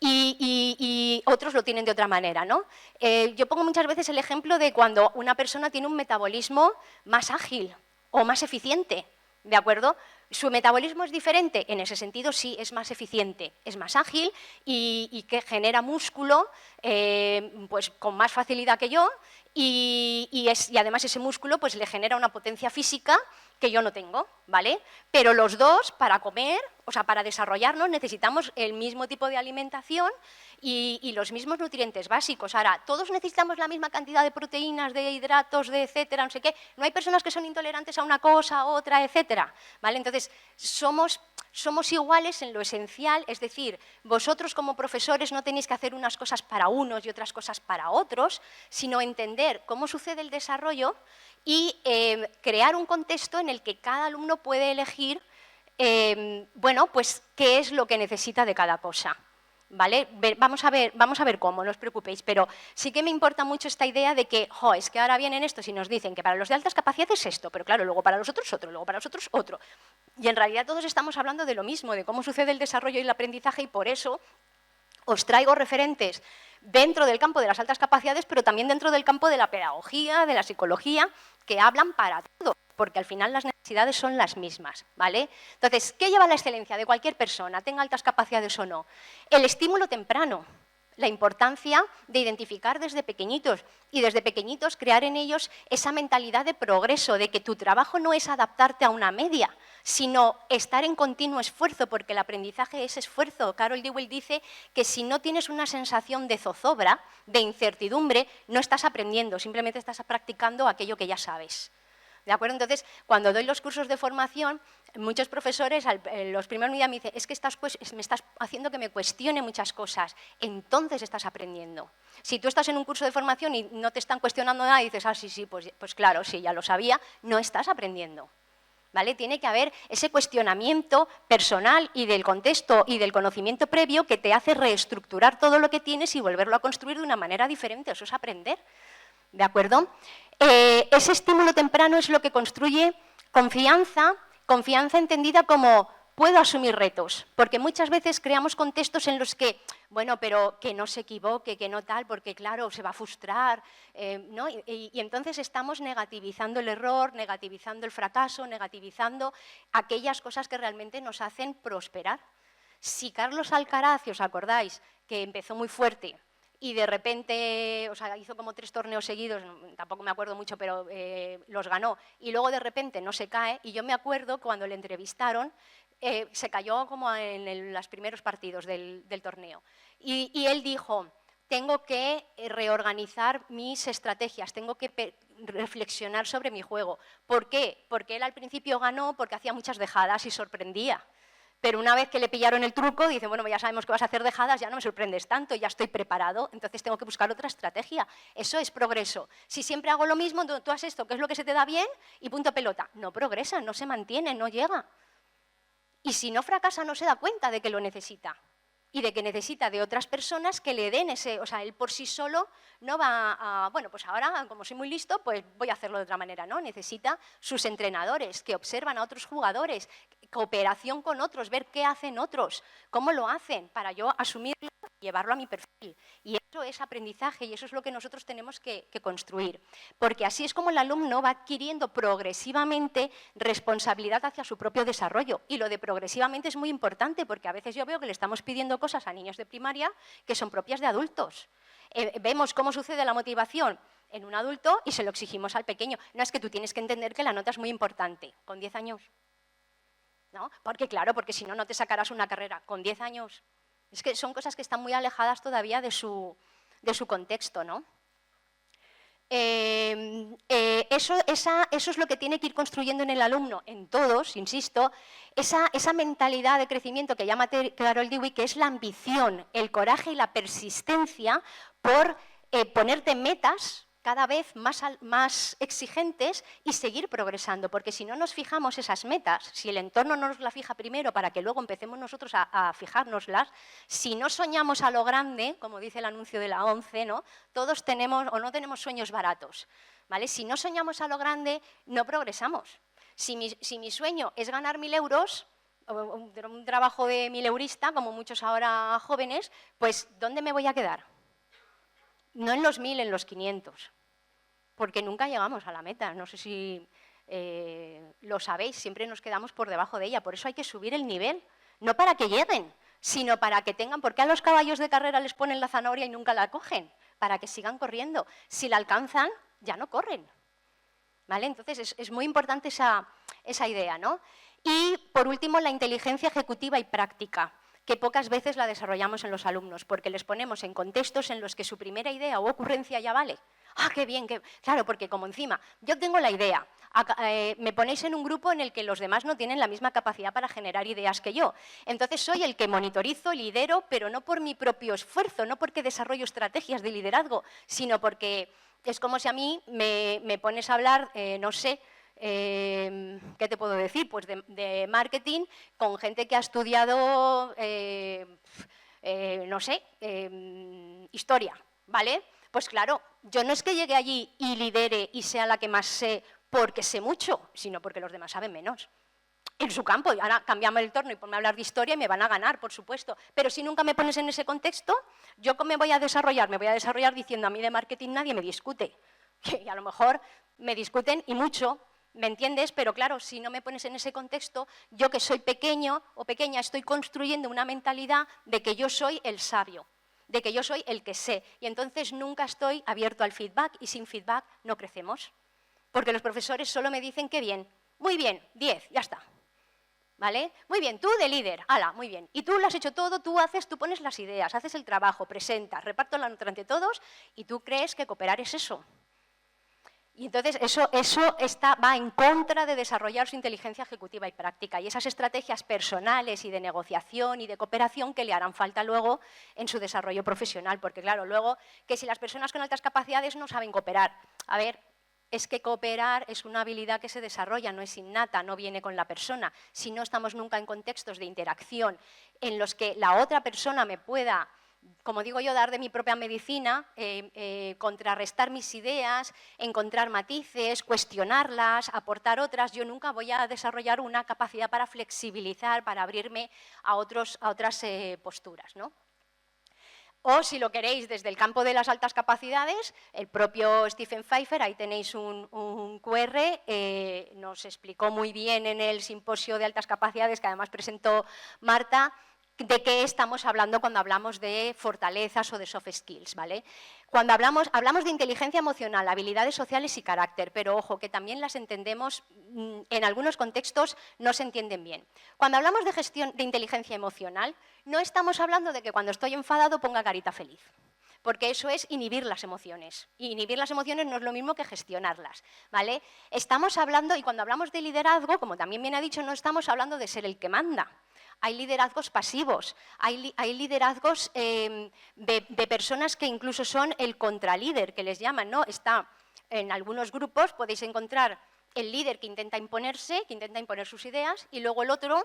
y otros lo tienen de otra manera, ¿no? Yo pongo muchas veces el ejemplo de cuando una persona tiene un metabolismo más ágil o más eficiente, ¿de acuerdo? ¿Su metabolismo es diferente? En ese sentido sí, es más eficiente, es más ágil y que genera músculo pues con más facilidad que yo y además ese músculo pues le genera una potencia física que yo no tengo, ¿vale? Pero los dos, para comer, o sea, para desarrollarnos, necesitamos el mismo tipo de alimentación y los mismos nutrientes básicos. Ahora, todos necesitamos la misma cantidad de proteínas, de hidratos, de etcétera, no sé qué. No hay personas que son intolerantes a una cosa, a otra, etcétera, ¿vale? Entonces, somos iguales en lo esencial, es decir, vosotros como profesores no tenéis que hacer unas cosas para unos y otras cosas para otros, sino entender cómo sucede el desarrollo y crear un contexto en el que cada alumno puede elegir, bueno, pues qué es lo que necesita de cada cosa. ¿Vale? Vamos a ver cómo, no os preocupéis, pero sí que me importa mucho esta idea de que, es que ahora vienen estos y nos dicen que para los de altas capacidades es esto, pero claro, luego para los otros otro, luego para los otros otro. Y en realidad todos estamos hablando de lo mismo, de cómo sucede el desarrollo y el aprendizaje y por eso os traigo referentes dentro del campo de las altas capacidades, pero también dentro del campo de la pedagogía, de la psicología, que hablan para todo, porque al final las necesidades son las mismas, ¿vale? Entonces, ¿qué lleva a la excelencia de cualquier persona, tenga altas capacidades o no? El estímulo temprano, la importancia de identificar desde pequeñitos y desde pequeñitos crear en ellos esa mentalidad de progreso, de que tu trabajo no es adaptarte a una media, sino estar en continuo esfuerzo, porque el aprendizaje es esfuerzo. Carol Dweck dice que si no tienes una sensación de zozobra, de incertidumbre, no estás aprendiendo, simplemente estás practicando aquello que ya sabes. ¿De acuerdo? Entonces, cuando doy los cursos de formación, muchos profesores, los primeros días me dicen, es que me estás haciendo que me cuestione muchas cosas. Entonces estás aprendiendo. Si tú estás en un curso de formación y no te están cuestionando nada y dices, sí, pues claro, sí, ya lo sabía, no estás aprendiendo. ¿Vale? Tiene que haber ese cuestionamiento personal y del contexto y del conocimiento previo que te hace reestructurar todo lo que tienes y volverlo a construir de una manera diferente. Eso es aprender. ¿De acuerdo? Ese estímulo temprano es lo que construye confianza entendida como puedo asumir retos, porque muchas veces creamos contextos en los que, bueno, pero que no se equivoque, que no tal, porque claro, se va a frustrar, ¿no? Y entonces estamos negativizando el error, negativizando el fracaso, negativizando aquellas cosas que realmente nos hacen prosperar. Si Carlos Alcaraz, si os acordáis, que empezó muy fuerte, y de repente, o sea, hizo como 3 torneos seguidos, tampoco me acuerdo mucho, pero los ganó, y luego de repente no se cae, y yo me acuerdo cuando le entrevistaron, se cayó como en los primeros partidos del torneo, y él dijo, tengo que reorganizar mis estrategias, tengo que reflexionar sobre mi juego. ¿Por qué? Porque él al principio ganó porque hacía muchas dejadas y sorprendía. Pero una vez que le pillaron el truco, dicen, bueno, ya sabemos que vas a hacer dejadas, ya no me sorprendes tanto, ya estoy preparado, entonces tengo que buscar otra estrategia. Eso es progreso. Si siempre hago lo mismo, tú haces esto, que es lo que se te da bien, y punto pelota. No progresa, no se mantiene, no llega. Y si no fracasa, no se da cuenta de que lo necesita. Y de que necesita de otras personas que le den ese, o sea, él por sí solo no va a, bueno, pues ahora, como soy muy listo, pues voy a hacerlo de otra manera, ¿no? Necesita sus entrenadores, que observan a otros jugadores, cooperación con otros, ver qué hacen otros, cómo lo hacen, para yo asumirlo y llevarlo a mi perfil. Y eso es aprendizaje y eso es lo que nosotros tenemos que construir. Porque así es como el alumno va adquiriendo progresivamente responsabilidad hacia su propio desarrollo. Y lo de progresivamente es muy importante porque a veces yo veo que le estamos pidiendo cosas a niños de primaria que son propias de adultos. Vemos cómo sucede la motivación en un adulto y se lo exigimos al pequeño. No, es que tú tienes que entender que la nota es muy importante. ¿Con 10 años? ¿No? Porque claro, porque si no, no te sacarás una carrera. ¿Con 10 años? Es que son cosas que están muy alejadas todavía de su contexto, ¿no? Eso es lo que tiene que ir construyendo en el alumno, en todos, insisto, esa mentalidad de crecimiento que llama Carol Dweck, que es la ambición, el coraje y la persistencia por ponerte metas cada vez más exigentes y seguir progresando, porque si no nos fijamos esas metas, si el entorno no nos la fija primero para que luego empecemos nosotros a fijárnoslas, si no soñamos a lo grande, como dice el anuncio de la ONCE, ¿no? Todos tenemos o no tenemos sueños baratos, ¿vale? Si no soñamos a lo grande, no progresamos. Si mi sueño es ganar 1.000 euros, un trabajo de 1.000 eurista, como muchos ahora jóvenes, pues ¿dónde me voy a quedar? No en los 1.000, en los 500, porque nunca llegamos a la meta. No sé si lo sabéis, siempre nos quedamos por debajo de ella. Por eso hay que subir el nivel, no para que lleguen, sino para que tengan, porque a los caballos de carrera les ponen la zanahoria y nunca la cogen, para que sigan corriendo. Si la alcanzan, ya no corren. ¿Vale? Entonces es muy importante esa idea, ¿no? Y por último, la inteligencia ejecutiva y práctica, que pocas veces la desarrollamos en los alumnos, porque les ponemos en contextos en los que su primera idea o ocurrencia ya vale. ¡Ah, qué bien! Claro, porque como encima yo tengo la idea, me ponéis en un grupo en el que los demás no tienen la misma capacidad para generar ideas que yo. Entonces soy el que monitorizo, lidero, pero no por mi propio esfuerzo, no porque desarrollo estrategias de liderazgo, sino porque es como si a mí me pones a hablar, no sé, ¿qué te puedo decir? Pues de marketing con gente que ha estudiado, no sé, historia, ¿vale? Pues claro, yo no es que llegue allí y lidere y sea la que más sé porque sé mucho, sino porque los demás saben menos. En su campo, y ahora cambiamos el torno y ponme a hablar de historia y me van a ganar, por supuesto. Pero si nunca me pones en ese contexto, ¿yo cómo me voy a desarrollar? Me voy a desarrollar diciendo a mí de marketing nadie me discute. Y a lo mejor me discuten y mucho, ¿me entiendes? Pero claro, si no me pones en ese contexto, yo que soy pequeño o pequeña estoy construyendo una mentalidad de que yo soy el sabio, de que yo soy el que sé. Y entonces nunca estoy abierto al feedback y sin feedback no crecemos. Porque los profesores solo me dicen que bien, muy bien, 10, ya está. ¿Vale? Muy bien, tú de líder, ala, muy bien. Y tú lo has hecho todo, tú pones las ideas, haces el trabajo, presentas, reparto la nota entre todos y tú crees que cooperar es eso. Y entonces eso va en contra de desarrollar su inteligencia ejecutiva y práctica y esas estrategias personales y de negociación y de cooperación que le harán falta luego en su desarrollo profesional. Porque claro, luego que si las personas con altas capacidades no saben cooperar, a ver, es que cooperar es una habilidad que se desarrolla, no es innata, no viene con la persona. Si no estamos nunca en contextos de interacción en los que la otra persona me pueda, como digo yo, dar de mi propia medicina, contrarrestar mis ideas, encontrar matices, cuestionarlas, aportar otras, yo nunca voy a desarrollar una capacidad para flexibilizar, para abrirme a otras posturas, ¿no? O, si lo queréis, desde el campo de las altas capacidades, el propio Stephen Pfeiffer, ahí tenéis un QR, nos explicó muy bien en el simposio de altas capacidades, que además presentó Marta, de qué estamos hablando cuando hablamos de fortalezas o de soft skills, ¿vale? Cuando hablamos de inteligencia emocional, habilidades sociales y carácter, pero ojo, que también las entendemos, en algunos contextos no se entienden bien. Cuando hablamos de gestión de inteligencia emocional, no estamos hablando de que cuando estoy enfadado ponga carita feliz, porque eso es inhibir las emociones. Y inhibir las emociones no es lo mismo que gestionarlas, ¿vale? Estamos hablando, y cuando hablamos de liderazgo, como también bien ha dicho, no estamos hablando de ser el que manda. Hay liderazgos pasivos, hay liderazgos de personas que incluso son el contralíder, que les llaman, ¿no? Está en algunos grupos, podéis encontrar el líder que intenta imponerse, que intenta imponer sus ideas, y luego el otro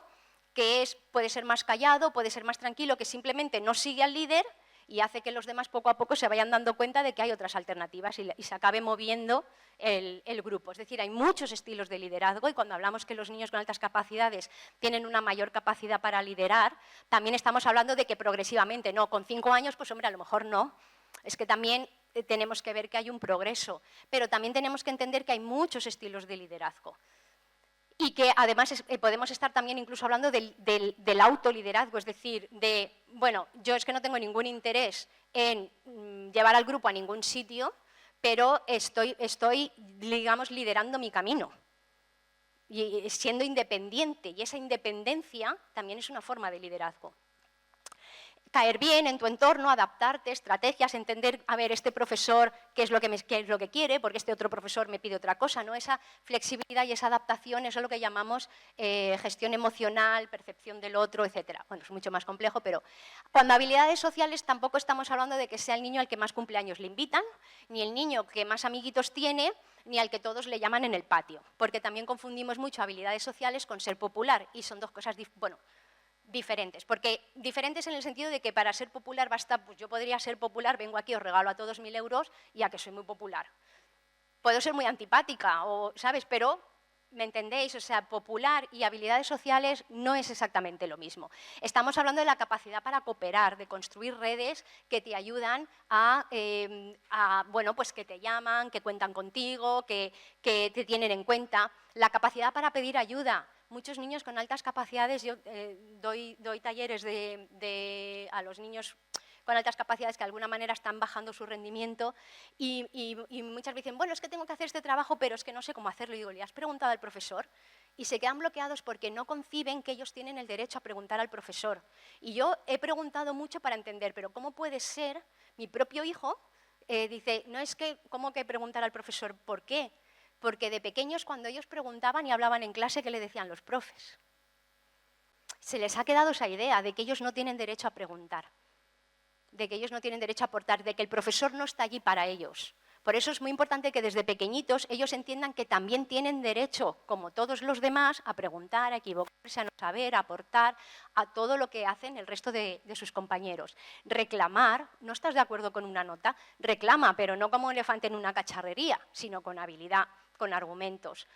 que puede ser más callado, puede ser más tranquilo, que simplemente no sigue al líder y hace que los demás poco a poco se vayan dando cuenta de que hay otras alternativas y se acabe moviendo el grupo. Es decir, hay muchos estilos de liderazgo y cuando hablamos que los niños con altas capacidades tienen una mayor capacidad para liderar, también estamos hablando de que progresivamente, no, con 5 años, pues hombre, a lo mejor no. Es que también tenemos que ver que hay un progreso, pero también tenemos que entender que hay muchos estilos de liderazgo. Y que además podemos estar también incluso hablando del autoliderazgo, es decir, bueno, yo es que no tengo ningún interés en llevar al grupo a ningún sitio, pero estoy, digamos, liderando mi camino y siendo independiente, y esa independencia también es una forma de liderazgo. Caer bien en tu entorno, adaptarte, estrategias, entender, a ver, este profesor qué es lo que quiere, porque este otro profesor me pide otra cosa, ¿no? Esa flexibilidad y esa adaptación, eso es lo que llamamos gestión emocional, percepción del otro, etcétera. Bueno, es mucho más complejo, pero cuando habilidades sociales tampoco estamos hablando de que sea el niño al que más cumpleaños le invitan, ni el niño que más amiguitos tiene, ni al que todos le llaman en el patio, porque también confundimos mucho habilidades sociales con ser popular, y son dos cosas diferentes, porque diferentes en el sentido de que para ser popular basta, pues yo podría ser popular, vengo aquí, os regalo a todos 1000 euros, ya que soy muy popular. Puedo ser muy antipática, ¿sabes? Pero, ¿me entendéis? O sea, popular y habilidades sociales no es exactamente lo mismo. Estamos hablando de la capacidad para cooperar, de construir redes que te ayudan bueno, pues que te llaman, que cuentan contigo, que te tienen en cuenta. La capacidad para pedir ayuda. Muchos niños con altas capacidades, yo doy talleres a los niños con altas capacidades que de alguna manera están bajando su rendimiento y muchas veces dicen, bueno, es que tengo que hacer este trabajo, pero es que no sé cómo hacerlo. Y digo, ¿le has preguntado al profesor? Y se quedan bloqueados porque no conciben que ellos tienen el derecho a preguntar al profesor. Y yo he preguntado mucho para entender, pero ¿cómo puede ser? Mi propio hijo dice, no es que, ¿cómo que preguntar al profesor? ¿Por qué? Porque de pequeños, cuando ellos preguntaban y hablaban en clase, ¿qué le decían los profes? Se les ha quedado esa idea de que ellos no tienen derecho a preguntar, de que ellos no tienen derecho a aportar, de que el profesor no está allí para ellos. Por eso es muy importante que desde pequeñitos ellos entiendan que también tienen derecho, como todos los demás, a preguntar, a equivocarse, a no saber, a aportar a todo lo que hacen el resto de sus compañeros. Reclamar, no estás de acuerdo con una nota, reclama, pero no como un elefante en una cacharrería, sino con habilidad, con argumentos.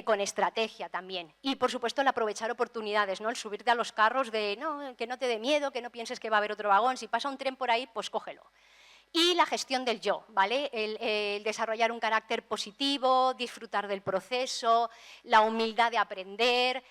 Con estrategia también. Y, por supuesto, el aprovechar oportunidades, ¿no? El subirte a los carros de, no, que no te dé miedo, que no pienses que va a haber otro vagón, si pasa un tren por ahí, pues cógelo. Y la gestión del yo, ¿vale? El desarrollar un carácter positivo, disfrutar del proceso, la humildad de aprender,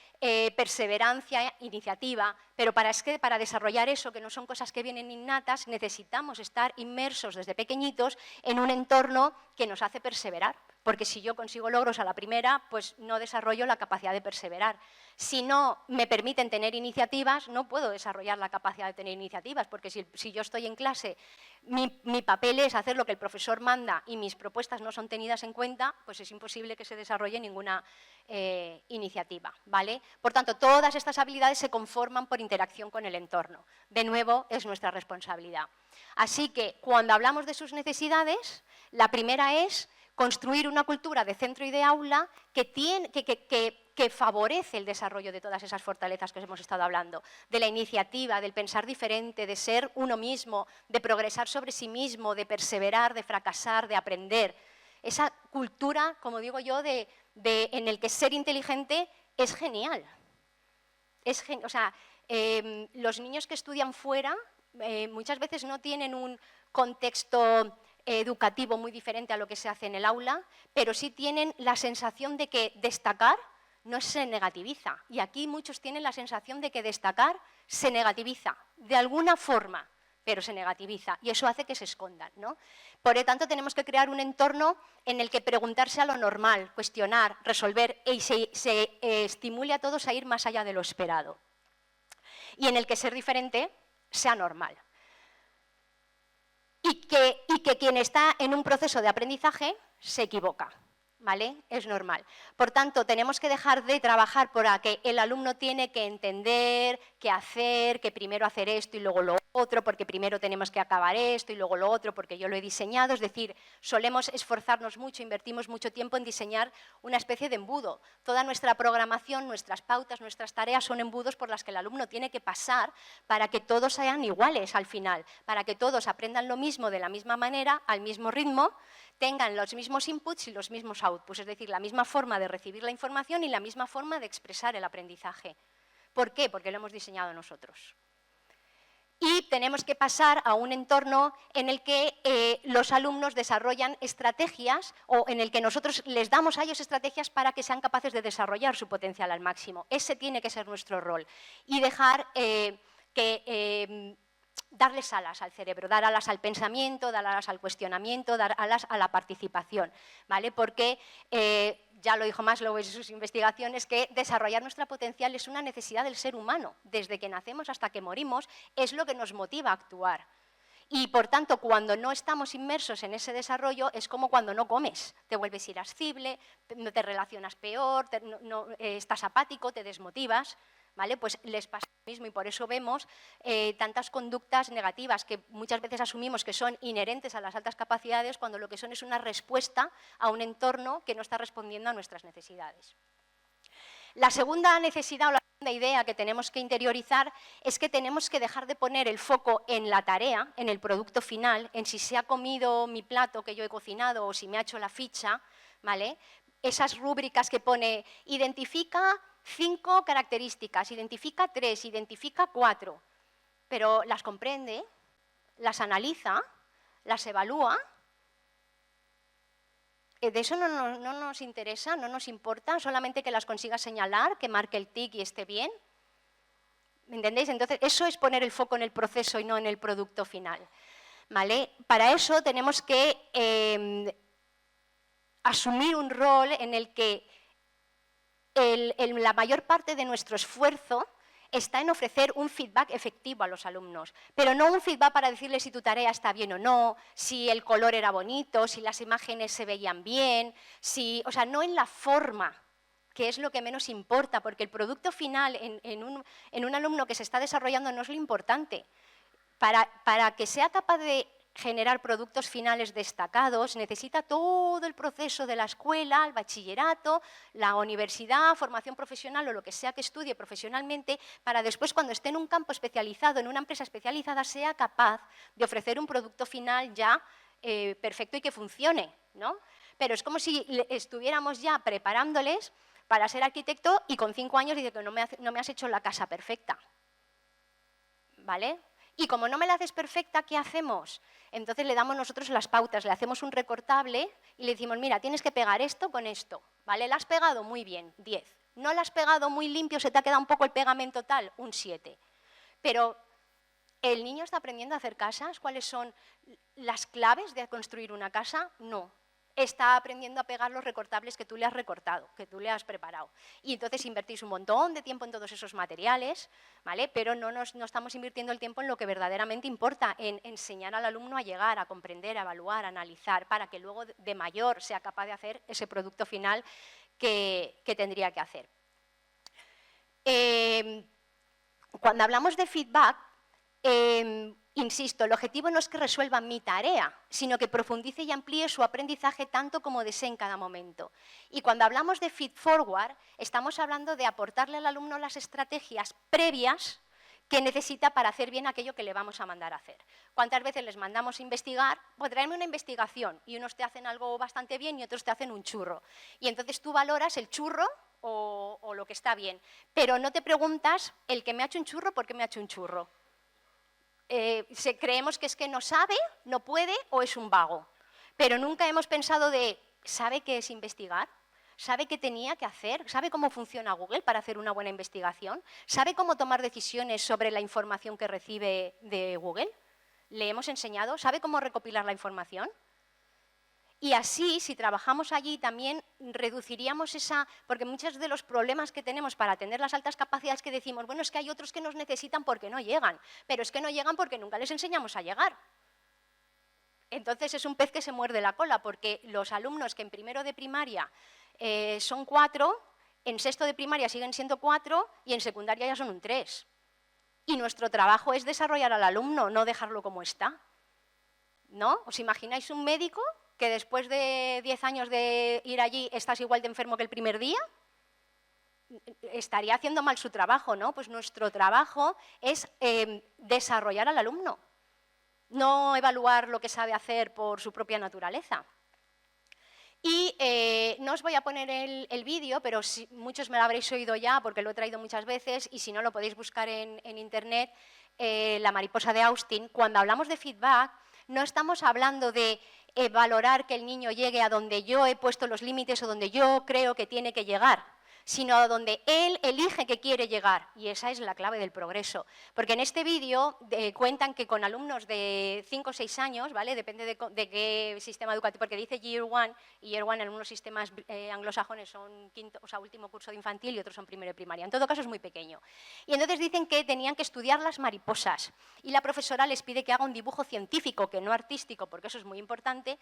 perseverancia, iniciativa. Pero para desarrollar eso, que no son cosas que vienen innatas, necesitamos estar inmersos desde pequeñitos en un entorno que nos hace perseverar. Porque si yo consigo logros a la primera, pues no desarrollo la capacidad de perseverar. Si no me permiten tener iniciativas, no puedo desarrollar la capacidad de tener iniciativas, porque si yo estoy en clase, mi papel es hacer lo que el profesor manda y mis propuestas no son tenidas en cuenta, pues es imposible que se desarrolle ninguna iniciativa, ¿vale? Por tanto, todas estas habilidades se conforman por interacción con el entorno. De nuevo, es nuestra responsabilidad. Así que, cuando hablamos de sus necesidades, la primera es construir una cultura de centro y de aula que favorece el desarrollo de todas esas fortalezas que hemos estado hablando, de la iniciativa, del pensar diferente, de ser uno mismo, de progresar sobre sí mismo, de perseverar, de fracasar, de aprender. Esa cultura, como digo yo, en el que ser inteligente es genial. O sea, los niños que estudian fuera muchas veces no tienen un contexto educativo muy diferente a lo que se hace en el aula, pero sí tienen la sensación de que destacar no se negativiza. Y aquí muchos tienen la sensación de que destacar se negativiza, de alguna forma, pero se negativiza y eso hace que se escondan, ¿no? Por lo tanto, tenemos que crear un entorno en el que preguntarse a lo normal, cuestionar, resolver y se estimule a todos a ir más allá de lo esperado. Y en el que ser diferente sea normal. Y que quien está en un proceso de aprendizaje se equivoca, ¿vale? Es normal. Por tanto, tenemos que dejar de trabajar para que el alumno tiene que entender, qué hacer, que primero hacer esto y luego lo otro, porque primero tenemos que acabar esto y luego lo otro, porque yo lo he diseñado. Es decir, solemos esforzarnos mucho, invertimos mucho tiempo en diseñar una especie de embudo. Toda nuestra programación, nuestras pautas, nuestras tareas son embudos por las que el alumno tiene que pasar para que todos sean iguales al final, para que todos aprendan lo mismo de la misma manera, al mismo ritmo, tengan los mismos inputs y los mismos outputs, es decir, la misma forma de recibir la información y la misma forma de expresar el aprendizaje. ¿Por qué? Porque lo hemos diseñado nosotros. Y tenemos que pasar a un entorno en el que los alumnos desarrollan estrategias o en el que nosotros les damos a ellos estrategias para que sean capaces de desarrollar su potencial al máximo. Ese tiene que ser nuestro rol. Y dejar darles alas al cerebro, dar alas al pensamiento, dar alas al cuestionamiento, dar alas a la participación, ¿vale? Porque ya lo dijo Maslow en sus investigaciones, que desarrollar nuestro potencial es una necesidad del ser humano. Desde que nacemos hasta que morimos es lo que nos motiva a actuar. Y, por tanto, cuando no estamos inmersos en ese desarrollo es como cuando no comes. Te vuelves irascible, te relacionas peor, estás apático, te desmotivas. ¿Vale? Pues les pasa lo mismo y por eso vemos tantas conductas negativas que muchas veces asumimos que son inherentes a las altas capacidades cuando lo que son es una respuesta a un entorno que no está respondiendo a nuestras necesidades. La segunda necesidad o la segunda idea que tenemos que interiorizar es que tenemos que dejar de poner el foco en la tarea, en el producto final, en si se ha comido mi plato que yo he cocinado o si me ha hecho la ficha, ¿vale? Esas rúbricas que pone identifica 5 características, identifica 3, identifica 4, pero las comprende, las analiza, las evalúa. De eso no nos interesa, no nos importa, solamente que las consiga señalar, que marque el tic y esté bien. ¿Me entendéis? Entonces, eso es poner el foco en el proceso y no en el producto final, ¿vale? Para eso tenemos que asumir un rol en el que la mayor parte de nuestro esfuerzo está en ofrecer un feedback efectivo a los alumnos, pero no un feedback para decirles si tu tarea está bien o no, si el color era bonito, si las imágenes se veían bien, o sea, no en la forma, que es lo que menos importa, porque el producto final en un alumno que se está desarrollando no es lo importante. Para que sea capaz de generar productos finales destacados, necesita todo el proceso de la escuela, el bachillerato, la universidad, formación profesional o lo que sea que estudie profesionalmente, para después, cuando esté en un campo especializado, en una empresa especializada, sea capaz de ofrecer un producto final ya perfecto y que funcione, ¿no? Pero es como si estuviéramos ya preparándoles para ser arquitecto y con 5 años dice que no me has hecho la casa perfecta, ¿vale? Y como no me la haces perfecta, ¿qué hacemos? Entonces le damos nosotros las pautas, le hacemos un recortable y le decimos, mira, tienes que pegar esto con esto, ¿vale? ¿La has pegado? Muy bien, 10. ¿No la has pegado muy limpio, se te ha quedado un poco el pegamento tal? Un 7. Pero ¿el niño está aprendiendo a hacer casas? ¿Cuáles son las claves de construir una casa? No. Está aprendiendo a pegar los recortables que tú le has recortado, que tú le has preparado. Y entonces invertís un montón de tiempo en todos esos materiales, ¿vale? Pero no estamos invirtiendo el tiempo en lo que verdaderamente importa, en enseñar al alumno a llegar, a comprender, a evaluar, a analizar, para que luego de mayor sea capaz de hacer ese producto final que tendría que hacer. Cuando hablamos de feedback, insisto, el objetivo no es que resuelva mi tarea, sino que profundice y amplíe su aprendizaje tanto como desee en cada momento. Y cuando hablamos de feed forward, estamos hablando de aportarle al alumno las estrategias previas que necesita para hacer bien aquello que le vamos a mandar a hacer. ¿Cuántas veces les mandamos investigar? Pues traerme una investigación y unos te hacen algo bastante bien y otros te hacen un churro. Y entonces tú valoras el churro o lo que está bien, pero no te preguntas el que me ha hecho un churro, ¿por qué me ha hecho un churro? Creemos que es que no sabe, no puede o es un vago. Pero nunca hemos pensado de, ¿sabe qué es investigar? sabe qué tenía que hacer, sabe cómo funciona Google para hacer una buena investigación, sabe cómo tomar decisiones sobre la información que recibe de Google. ¿Le hemos enseñado? ¿Sabe cómo recopilar la información? Y así, si trabajamos allí, también reduciríamos porque muchos de los problemas que tenemos para atender las altas capacidades que decimos, bueno, es que hay otros que nos necesitan porque no llegan, pero es que no llegan porque nunca les enseñamos a llegar. Entonces es un pez que se muerde la cola, porque los alumnos que en primero de primaria son 4, en sexto de primaria siguen siendo 4 y en secundaria ya son un 3. Y nuestro trabajo es desarrollar al alumno, no dejarlo como está. ¿No? ¿Os imagináis un médico que después de 10 años de ir allí estás igual de enfermo que el primer día? Estaría haciendo mal su trabajo, ¿no? Pues nuestro trabajo es desarrollar al alumno, no evaluar lo que sabe hacer por su propia naturaleza. Y no os voy a poner el vídeo, pero muchos me lo habréis oído ya porque lo he traído muchas veces y si no lo podéis buscar en internet, La mariposa de Austin. Cuando hablamos de feedback, no estamos hablando de valorar que el niño llegue a donde yo he puesto los límites o donde yo creo que tiene que llegar, sino a donde él elige que quiere llegar. Y esa es la clave del progreso. Porque en este vídeo cuentan que con alumnos de 5 o 6 años, ¿vale? Depende de qué sistema educativo, porque dice Year One, y Year One en unos sistemas anglosajones son último curso de infantil y otros son primero de primaria. En todo caso es muy pequeño. Y entonces dicen que tenían que estudiar las mariposas. Y la profesora les pide que haga un dibujo científico, que no artístico, porque eso es muy importante,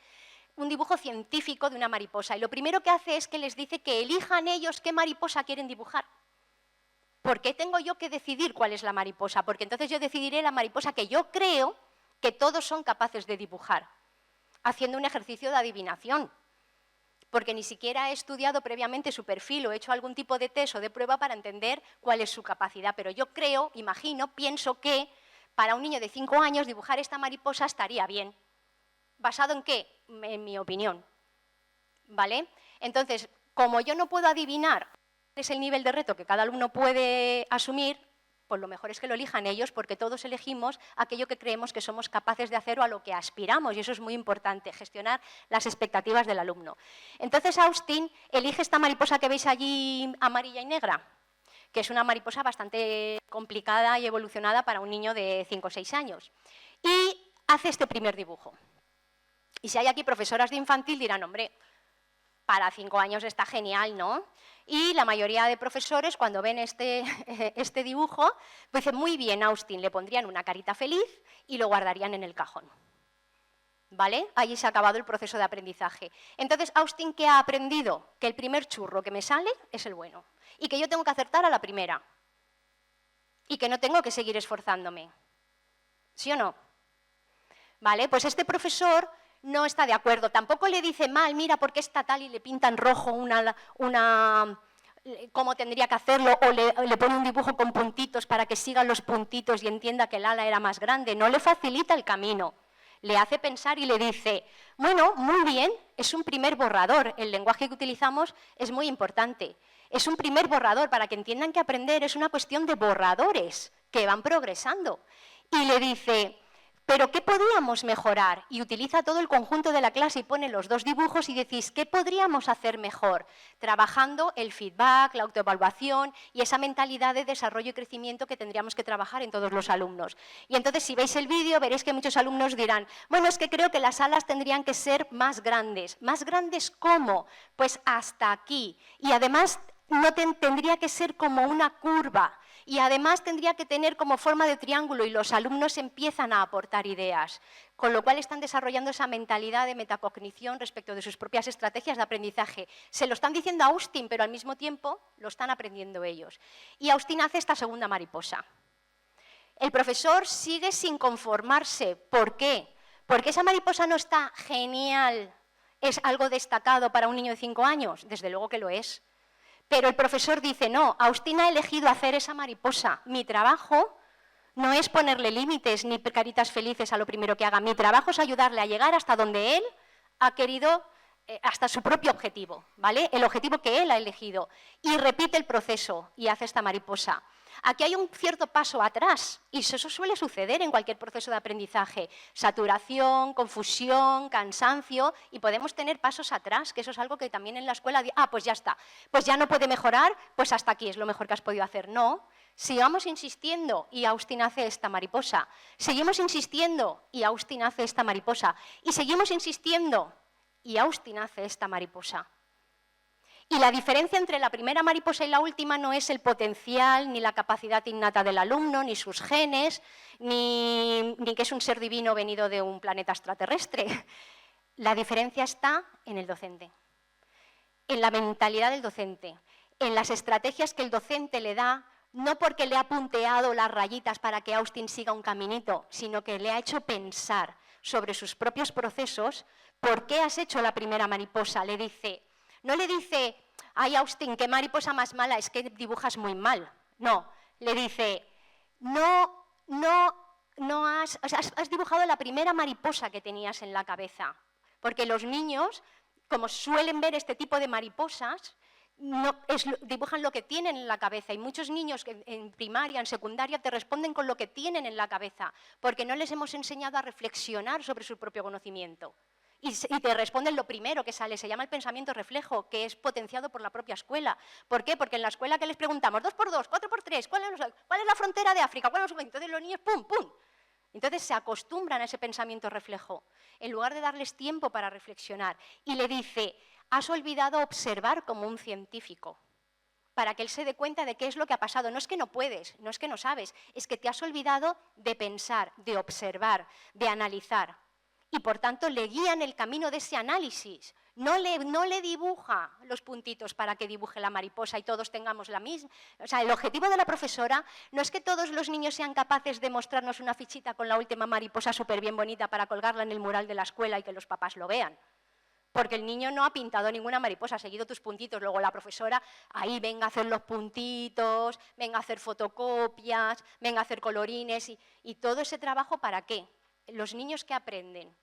un dibujo científico de una mariposa. Y lo primero que hace es que les dice que elijan ellos qué mariposa quieren dibujar. ¿Por qué tengo yo que decidir cuál es la mariposa? Porque entonces yo decidiré la mariposa que yo creo que todos son capaces de dibujar, haciendo un ejercicio de adivinación. Porque ni siquiera he estudiado previamente su perfil o he hecho algún tipo de test o de prueba para entender cuál es su capacidad. Pero yo creo, imagino, pienso que para un niño de 5 años dibujar esta mariposa estaría bien. ¿Basado en qué? En mi opinión, ¿vale? Entonces, como yo no puedo adivinar cuál es el nivel de reto que cada alumno puede asumir, pues lo mejor es que lo elijan ellos, porque todos elegimos aquello que creemos que somos capaces de hacer o a lo que aspiramos, y eso es muy importante, gestionar las expectativas del alumno. Entonces, Austin elige esta mariposa que veis allí amarilla y negra, que es una mariposa bastante complicada y evolucionada para un niño de 5 o 6 años, y hace este primer dibujo. Y si hay aquí profesoras de infantil dirán, hombre, para 5 años está genial, ¿no? Y la mayoría de profesores cuando ven este dibujo, pues dicen, muy bien, Austin, le pondrían una carita feliz y lo guardarían en el cajón. ¿Vale? Allí se ha acabado el proceso de aprendizaje. Entonces, Austin, ¿qué ha aprendido? Que el primer churro que me sale es el bueno. Y que yo tengo que acertar a la primera. Y que no tengo que seguir esforzándome. ¿Sí o no? ¿Vale? Pues este profesor no está de acuerdo, tampoco le dice mal, mira, ¿por qué está tal? Y le pintan rojo cómo tendría que hacerlo, o le pone un dibujo con puntitos para que sigan los puntitos y entienda que el ala era más grande. No le facilita el camino, le hace pensar y le dice, bueno, muy bien, es un primer borrador, el lenguaje que utilizamos es muy importante, es un primer borrador para que entiendan que aprender es una cuestión de borradores que van progresando. Y le dice, ¿pero qué podríamos mejorar? Y utiliza todo el conjunto de la clase y pone los 2 dibujos y decís, ¿qué podríamos hacer mejor? Trabajando el feedback, la autoevaluación y esa mentalidad de desarrollo y crecimiento que tendríamos que trabajar en todos los alumnos. Y entonces, si veis el vídeo, veréis que muchos alumnos dirán, bueno, es que creo que las alas tendrían que ser más grandes. ¿Más grandes cómo? Pues hasta aquí. Y además, no tendría que ser como una curva. Y además tendría que tener como forma de triángulo y los alumnos empiezan a aportar ideas, con lo cual están desarrollando esa mentalidad de metacognición respecto de sus propias estrategias de aprendizaje. Se lo están diciendo a Austin, pero al mismo tiempo lo están aprendiendo ellos. Y Austin hace esta segunda mariposa. El profesor sigue sin conformarse. ¿Por qué? Porque esa mariposa no está genial, es algo destacado para un niño de 5 años, desde luego que lo es. Pero el profesor dice, no, Austin ha elegido hacer esa mariposa. Mi trabajo no es ponerle límites ni caritas felices a lo primero que haga. Mi trabajo es ayudarle a llegar hasta donde él ha querido, hasta su propio objetivo, ¿vale? El objetivo que él ha elegido. Y repite el proceso y hace esta mariposa. Aquí hay un cierto paso atrás y eso suele suceder en cualquier proceso de aprendizaje. Saturación, confusión, cansancio y podemos tener pasos atrás, que eso es algo que también en la escuela, pues ya está, pues ya no puede mejorar, pues hasta aquí es lo mejor que has podido hacer. No, sigamos insistiendo y Austin hace esta mariposa. Seguimos insistiendo y Austin hace esta mariposa. Y seguimos insistiendo y Austin hace esta mariposa. Y la diferencia entre la primera mariposa y la última no es el potencial, ni la capacidad innata del alumno, ni sus genes, ni que es un ser divino venido de un planeta extraterrestre. La diferencia está en el docente, en la mentalidad del docente, en las estrategias que el docente le da, no porque le ha punteado las rayitas para que Austin siga un caminito, sino que le ha hecho pensar sobre sus propios procesos. ¿Por qué has hecho la primera mariposa? Le dice... No le dice, ay Austin, qué mariposa más mala, es que dibujas muy mal. No, le dice, has dibujado la primera mariposa que tenías en la cabeza. Porque los niños, como suelen ver este tipo de mariposas, dibujan lo que tienen en la cabeza. Y muchos niños que en primaria, en secundaria, te responden con lo que tienen en la cabeza, porque no les hemos enseñado a reflexionar sobre su propio conocimiento. Y te responden lo primero que sale, se llama el pensamiento reflejo, que es potenciado por la propia escuela. ¿Por qué? Porque en la escuela que les preguntamos, 2 por 2, 4 por 3, ¿cuál es la frontera de África? Entonces los niños, ¡pum, pum! Entonces se acostumbran a ese pensamiento reflejo, en lugar de darles tiempo para reflexionar. Y le dice, has olvidado observar como un científico, para que él se dé cuenta de qué es lo que ha pasado. No es que no puedes, no es que no sabes, es que te has olvidado de pensar, de observar, de analizar. Y por tanto le guían el camino de ese análisis. No le dibuja los puntitos para que dibuje la mariposa y todos tengamos la misma. O sea, el objetivo de la profesora no es que todos los niños sean capaces de mostrarnos una fichita con la última mariposa súper bien bonita para colgarla en el mural de la escuela y que los papás lo vean. Porque el niño no ha pintado ninguna mariposa, ha seguido tus puntitos. Luego la profesora, ahí venga a hacer los puntitos, venga a hacer fotocopias, venga a hacer colorines. Y todo ese trabajo, ¿para qué? Los niños que aprenden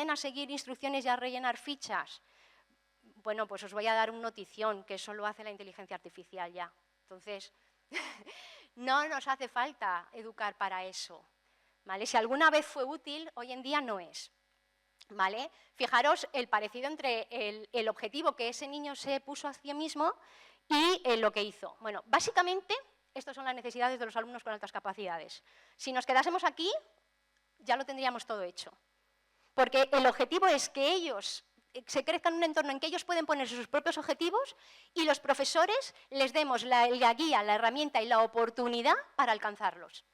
a seguir instrucciones y a rellenar fichas. Bueno, pues os voy a dar una notición, que eso lo hace la inteligencia artificial ya. Entonces, no nos hace falta educar para eso, ¿vale? Si alguna vez fue útil, hoy en día no es, ¿vale? Fijaros el parecido entre el objetivo que ese niño se puso a sí mismo y lo que hizo. Bueno, básicamente, estas son las necesidades de los alumnos con altas capacidades. Si nos quedásemos aquí, ya lo tendríamos todo hecho. Porque el objetivo es que ellos se crezcan en un entorno en que ellos pueden ponerse sus propios objetivos y los profesores les demos la guía, la herramienta y la oportunidad para alcanzarlos.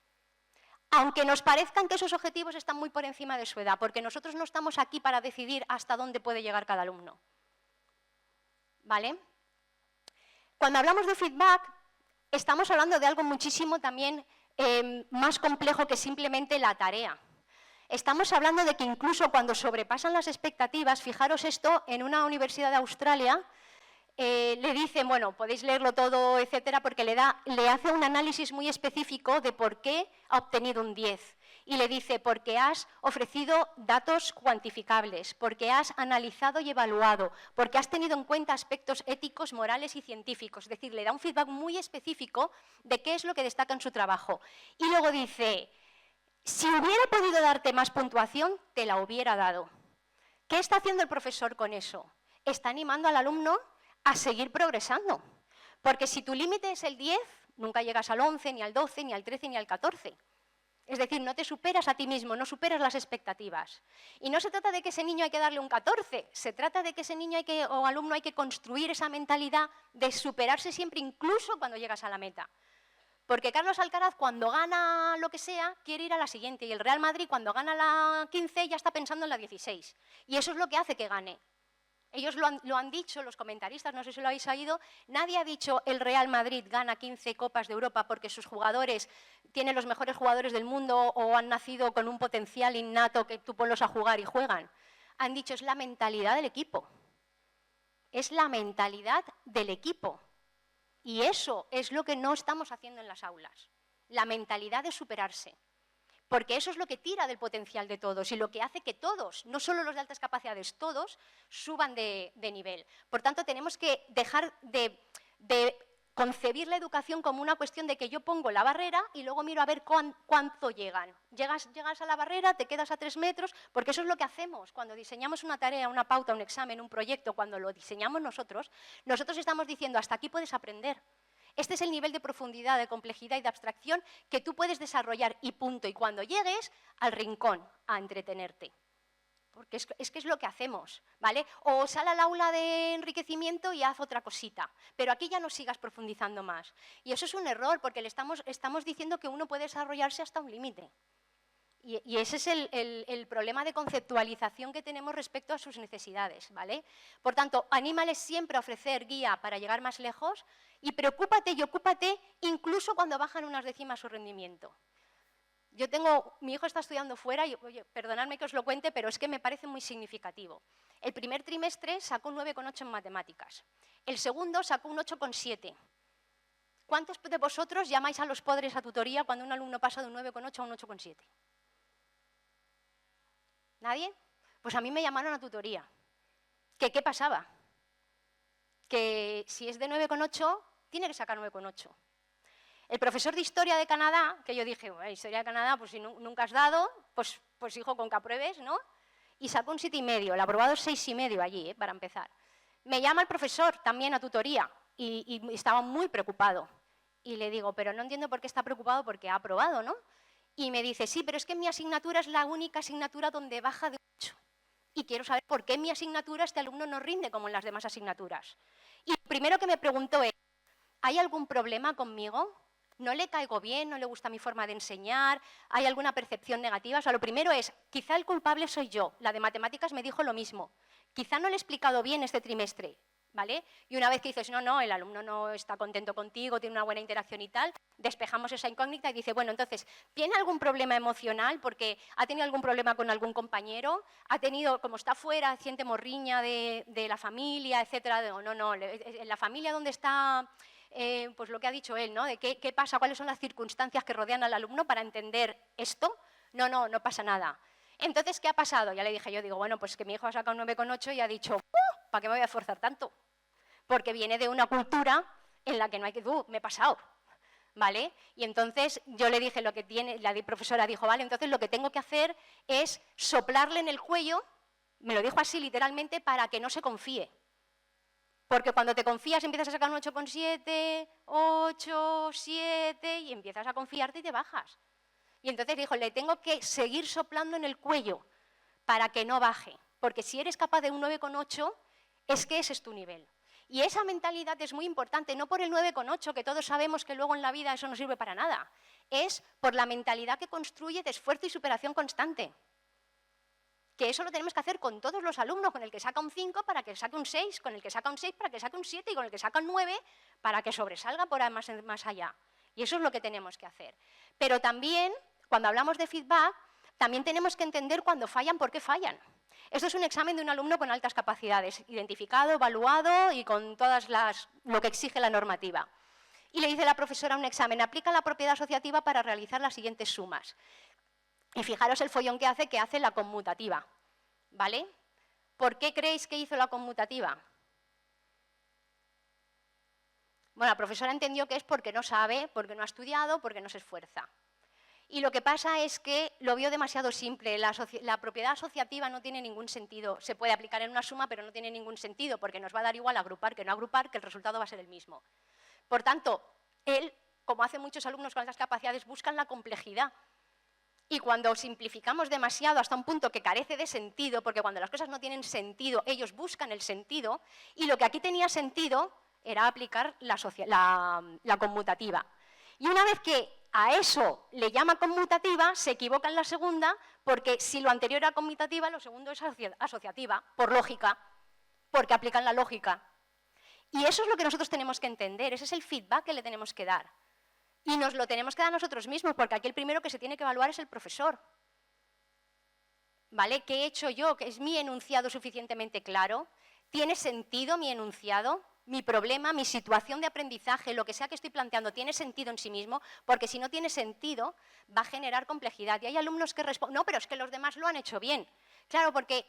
Aunque nos parezcan que esos objetivos están muy por encima de su edad, porque nosotros no estamos aquí para decidir hasta dónde puede llegar cada alumno. ¿Vale? Cuando hablamos de feedback, estamos hablando de algo muchísimo también más complejo que simplemente la tarea. Estamos hablando de que incluso cuando sobrepasan las expectativas, fijaros esto, en una universidad de Australia, le dicen, bueno, podéis leerlo todo, etcétera, porque le hace un análisis muy específico de por qué ha obtenido un 10. Y le dice, porque has ofrecido datos cuantificables, porque has analizado y evaluado, porque has tenido en cuenta aspectos éticos, morales y científicos. Es decir, le da un feedback muy específico de qué es lo que destaca en su trabajo. Y luego dice, si hubiera podido darte más puntuación, te la hubiera dado. ¿Qué está haciendo el profesor con eso? Está animando al alumno a seguir progresando. Porque si tu límite es el 10, nunca llegas al 11, ni al 12, ni al 13, ni al 14. Es decir, no te superas a ti mismo, no superas las expectativas. Y no se trata de que ese niño hay que darle un 14, se trata de que ese niño o alumno hay que construir esa mentalidad de superarse siempre, incluso cuando llegas a la meta. Porque Carlos Alcaraz, cuando gana lo que sea, quiere ir a la siguiente. Y el Real Madrid, cuando gana la 15, ya está pensando en la 16. Y eso es lo que hace que gane. Ellos lo han dicho, los comentaristas, no sé si lo habéis oído, nadie ha dicho el Real Madrid gana 15 Copas de Europa porque sus jugadores tienen los mejores jugadores del mundo o han nacido con un potencial innato que tú ponlos a jugar y juegan. Han dicho es la mentalidad del equipo. Es la mentalidad del equipo. Y eso es lo que no estamos haciendo en las aulas, la mentalidad de superarse, porque eso es lo que tira del potencial de todos y lo que hace que todos, no solo los de altas capacidades, todos suban de nivel. Por tanto, tenemos que dejar de concebir la educación como una cuestión de que yo pongo la barrera y luego miro a ver cuánto llegan. Llegas a la barrera, te quedas a 3 metros, porque eso es lo que hacemos cuando diseñamos una tarea, una pauta, un examen, un proyecto, cuando lo diseñamos nosotros estamos diciendo hasta aquí puedes aprender. Este es el nivel de profundidad, de complejidad y de abstracción que tú puedes desarrollar y punto. Y cuando llegues al rincón a entretenerte. Porque es que es lo que hacemos, ¿vale? O sal al aula de enriquecimiento y haz otra cosita, pero aquí ya no sigas profundizando más. Y eso es un error, porque le estamos diciendo que uno puede desarrollarse hasta un límite. Y ese es el problema de conceptualización que tenemos respecto a sus necesidades, ¿vale? Por tanto, anímales siempre a ofrecer guía para llegar más lejos y preocúpate y ocúpate incluso cuando bajan unas décimas su rendimiento. Mi hijo está estudiando fuera y, oye, perdonadme que os lo cuente, pero es que me parece muy significativo. El primer trimestre sacó un 9,8 en matemáticas. El segundo sacó un 8,7. ¿Cuántos de vosotros llamáis a los padres a tutoría cuando un alumno pasa de un 9,8 a un 8,7? ¿Nadie? Pues a mí me llamaron a tutoría. ¿Qué pasaba? Que si es de 9,8, tiene que sacar 9,8. El profesor de Historia de Canadá, que yo dije, bueno, Historia de Canadá, pues si nunca has dado, pues hijo, con que apruebes, ¿no? Y sacó un 7,5, el aprobado es 6,5 allí, para empezar. Me llama el profesor también a tutoría y estaba muy preocupado. Y le digo, pero no entiendo por qué está preocupado, porque ha aprobado, ¿no? Y me dice, sí, pero es que mi asignatura es la única asignatura donde baja de 8. Y quiero saber por qué en mi asignatura este alumno no rinde como en las demás asignaturas. Y lo primero que me preguntó es, ¿hay algún problema conmigo? ¿No le caigo bien? ¿No le gusta mi forma de enseñar? ¿Hay alguna percepción negativa? O sea, lo primero es, quizá el culpable soy yo. La de matemáticas me dijo lo mismo. Quizá no le he explicado bien este trimestre, ¿vale? Y una vez que dices, no, el alumno no está contento contigo, tiene una buena interacción y tal, despejamos esa incógnita y dice, bueno, entonces, ¿tiene algún problema emocional? Porque ha tenido algún problema con algún compañero, ha tenido, como está fuera, siente morriña de la familia, etcétera. No, en la familia donde está... pues lo que ha dicho él, ¿no? De qué pasa, cuáles son las circunstancias que rodean al alumno para entender esto. No pasa nada. Entonces, ¿qué ha pasado? Ya le dije yo, bueno, pues que mi hijo ha sacado un 9,8 y ha dicho, ¿para qué me voy a esforzar tanto? Porque viene de una cultura en la que no hay que... me he pasado, ¿vale? Y entonces yo le dije lo que tiene, la profesora dijo, vale, entonces lo que tengo que hacer es soplarle en el cuello, me lo dijo así literalmente, para que no se confíe. Porque cuando te confías empiezas a sacar un 8,7, 8, 7 y empiezas a confiarte y te bajas. Y entonces dijo, le tengo que seguir soplando en el cuello para que no baje. Porque si eres capaz de un 9,8, es que ese es tu nivel. Y esa mentalidad es muy importante, no por el 9,8, que todos sabemos que luego en la vida eso no sirve para nada. Es por la mentalidad que construye de esfuerzo y superación constante. Que eso lo tenemos que hacer con todos los alumnos, con el que saca un 5 para que saque un 6, con el que saca un 6 para que saque un 7 y con el que saca un 9 para que sobresalga por más allá. Y eso es lo que tenemos que hacer. Pero también, cuando hablamos de feedback, también tenemos que entender cuando fallan, por qué fallan. Esto es un examen de un alumno con altas capacidades, identificado, evaluado y con todas lo que exige la normativa. Y le dice la profesora un examen, aplica la propiedad asociativa para realizar las siguientes sumas. Y fijaros el follón que hace la conmutativa, ¿vale? ¿Por qué creéis que hizo la conmutativa? Bueno, la profesora entendió que es porque no sabe, porque no ha estudiado, porque no se esfuerza. Y lo que pasa es que lo vio demasiado simple. La propiedad asociativa no tiene ningún sentido. Se puede aplicar en una suma, pero no tiene ningún sentido, porque nos va a dar igual agrupar que no agrupar, que el resultado va a ser el mismo. Por tanto, él, como hacen muchos alumnos con altas capacidades, buscan la complejidad. Y cuando simplificamos demasiado hasta un punto que carece de sentido, porque cuando las cosas no tienen sentido, ellos buscan el sentido, y lo que aquí tenía sentido era aplicar la conmutativa. Y una vez que a eso le llama conmutativa, se equivoca en la segunda, porque si lo anterior era conmutativa, lo segundo es asociativa, por lógica, porque aplican la lógica. Y eso es lo que nosotros tenemos que entender, ese es el feedback que le tenemos que dar. Y nos lo tenemos que dar nosotros mismos, porque aquí el primero que se tiene que evaluar es el profesor. ¿Vale? ¿Qué he hecho yo? ¿Es mi enunciado suficientemente claro? ¿Tiene sentido mi enunciado? Mi problema, mi situación de aprendizaje, lo que sea que estoy planteando, ¿tiene sentido en sí mismo? Porque si no tiene sentido, va a generar complejidad. Y hay alumnos que responden, no, pero es que los demás lo han hecho bien. Claro, porque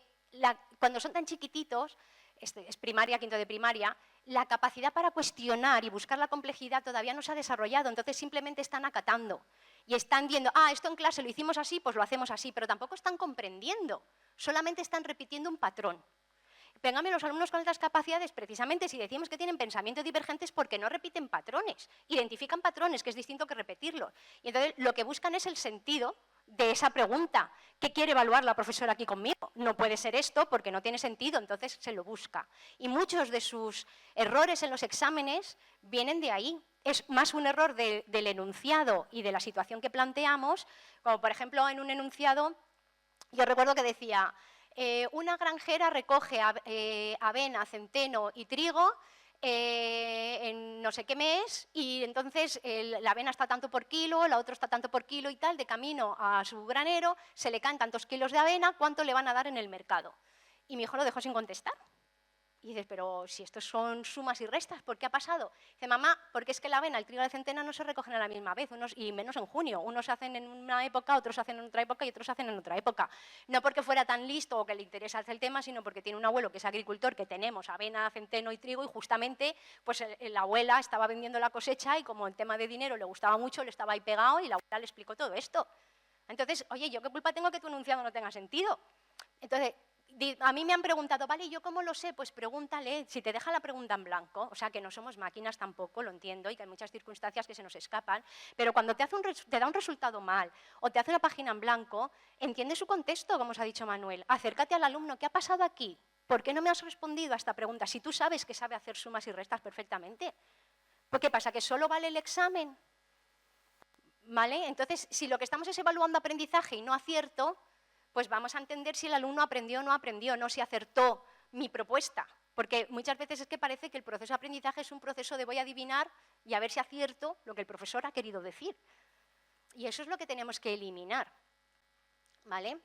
cuando son tan chiquititos, es primaria, quinto de primaria, la capacidad para cuestionar y buscar la complejidad todavía no se ha desarrollado, entonces simplemente están acatando y están viendo, esto en clase lo hicimos así, pues lo hacemos así, pero tampoco están comprendiendo, solamente están repitiendo un patrón. Póngame los alumnos con altas capacidades, precisamente si decimos que tienen pensamientos divergentes, porque no repiten patrones, identifican patrones, que es distinto que repetirlos. Y entonces lo que buscan es el sentido de esa pregunta. ¿Qué quiere evaluar la profesora aquí conmigo? No puede ser esto porque no tiene sentido, entonces se lo busca. Y muchos de sus errores en los exámenes vienen de ahí. Es más un error del enunciado y de la situación que planteamos, como por ejemplo en un enunciado, yo recuerdo que decía, una granjera recoge avena, centeno y trigo en no sé qué mes y entonces la avena está tanto por kilo, la otra está tanto por kilo y tal, de camino a su granero, se le caen tantos kilos de avena, ¿cuánto le van a dar en el mercado? Y mi hijo lo dejó sin contestar. Y dices, pero si estos son sumas y restas, ¿por qué ha pasado? Dice, mamá, porque es que la avena, el trigo y la centena no se recogen a la misma vez, y menos en junio. Unos se hacen en una época, otros se hacen en otra época y otros se hacen en otra época. No porque fuera tan listo o que le interesa el tema, sino porque tiene un abuelo que es agricultor, que tenemos avena, centeno y trigo, y justamente pues la abuela estaba vendiendo la cosecha y como el tema de dinero le gustaba mucho, le estaba ahí pegado y la abuela le explicó todo esto. Entonces, oye, ¿yo qué culpa tengo que tu enunciado no tenga sentido? Entonces, a mí me han preguntado, vale, ¿yo cómo lo sé? Pues pregúntale, si te deja la pregunta en blanco, o sea, que no somos máquinas tampoco, lo entiendo, y que hay muchas circunstancias que se nos escapan, pero cuando te da un resultado mal o te hace una página en blanco, entiende su contexto, como os ha dicho Manuel, acércate al alumno, ¿qué ha pasado aquí? ¿Por qué no me has respondido a esta pregunta? Si tú sabes que sabe hacer sumas y restas perfectamente. ¿Por qué pasa? ¿Que solo vale el examen? ¿Vale? Entonces, si lo que estamos es evaluando aprendizaje y no acierto, pues vamos a entender si el alumno aprendió o no aprendió, no si acertó mi propuesta. Porque muchas veces es que parece que el proceso de aprendizaje es un proceso de voy a adivinar y a ver si acierto lo que el profesor ha querido decir. Y eso es lo que tenemos que eliminar. ¿Vale?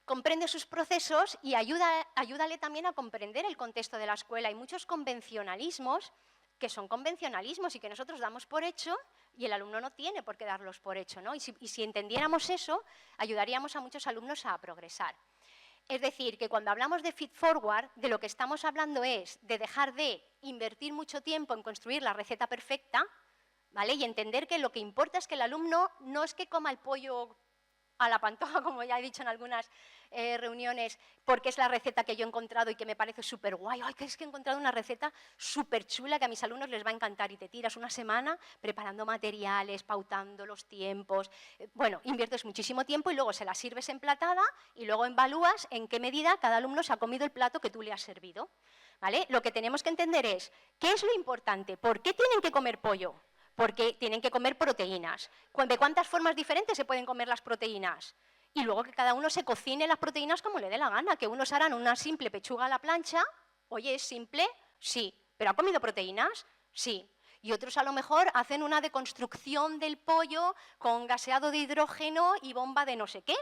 Comprende sus procesos y ayúdale también a comprender el contexto de la escuela. Hay muchos convencionalismos que son convencionalismos y que nosotros damos por hecho y el alumno no tiene por qué darlos por hecho, ¿no? Y si entendiéramos eso, ayudaríamos a muchos alumnos a progresar. Es decir, que cuando hablamos de feed forward, de lo que estamos hablando es de dejar de invertir mucho tiempo en construir la receta perfecta, ¿vale? Y entender que lo que importa es que el alumno no es que coma el pollo a la pantoja, como ya he dicho en algunas reuniones, porque es la receta que yo he encontrado y que me parece súper guay. ¡Ay, que es que he encontrado una receta súper chula que a mis alumnos les va a encantar! Y te tiras una semana preparando materiales, pautando los tiempos. Bueno, inviertes muchísimo tiempo y luego se la sirves emplatada y luego evalúas en qué medida cada alumno se ha comido el plato que tú le has servido. ¿Vale? Lo que tenemos que entender es, ¿qué es lo importante? ¿Por qué tienen que comer pollo? Porque tienen que comer proteínas. ¿De cuántas formas diferentes se pueden comer las proteínas? Y luego que cada uno se cocine las proteínas como le dé la gana, que unos harán una simple pechuga a la plancha, oye, ¿es simple? Sí. ¿Pero ha comido proteínas? Sí. Y otros a lo mejor hacen una deconstrucción del pollo con gaseado de hidrógeno y bomba de no sé qué.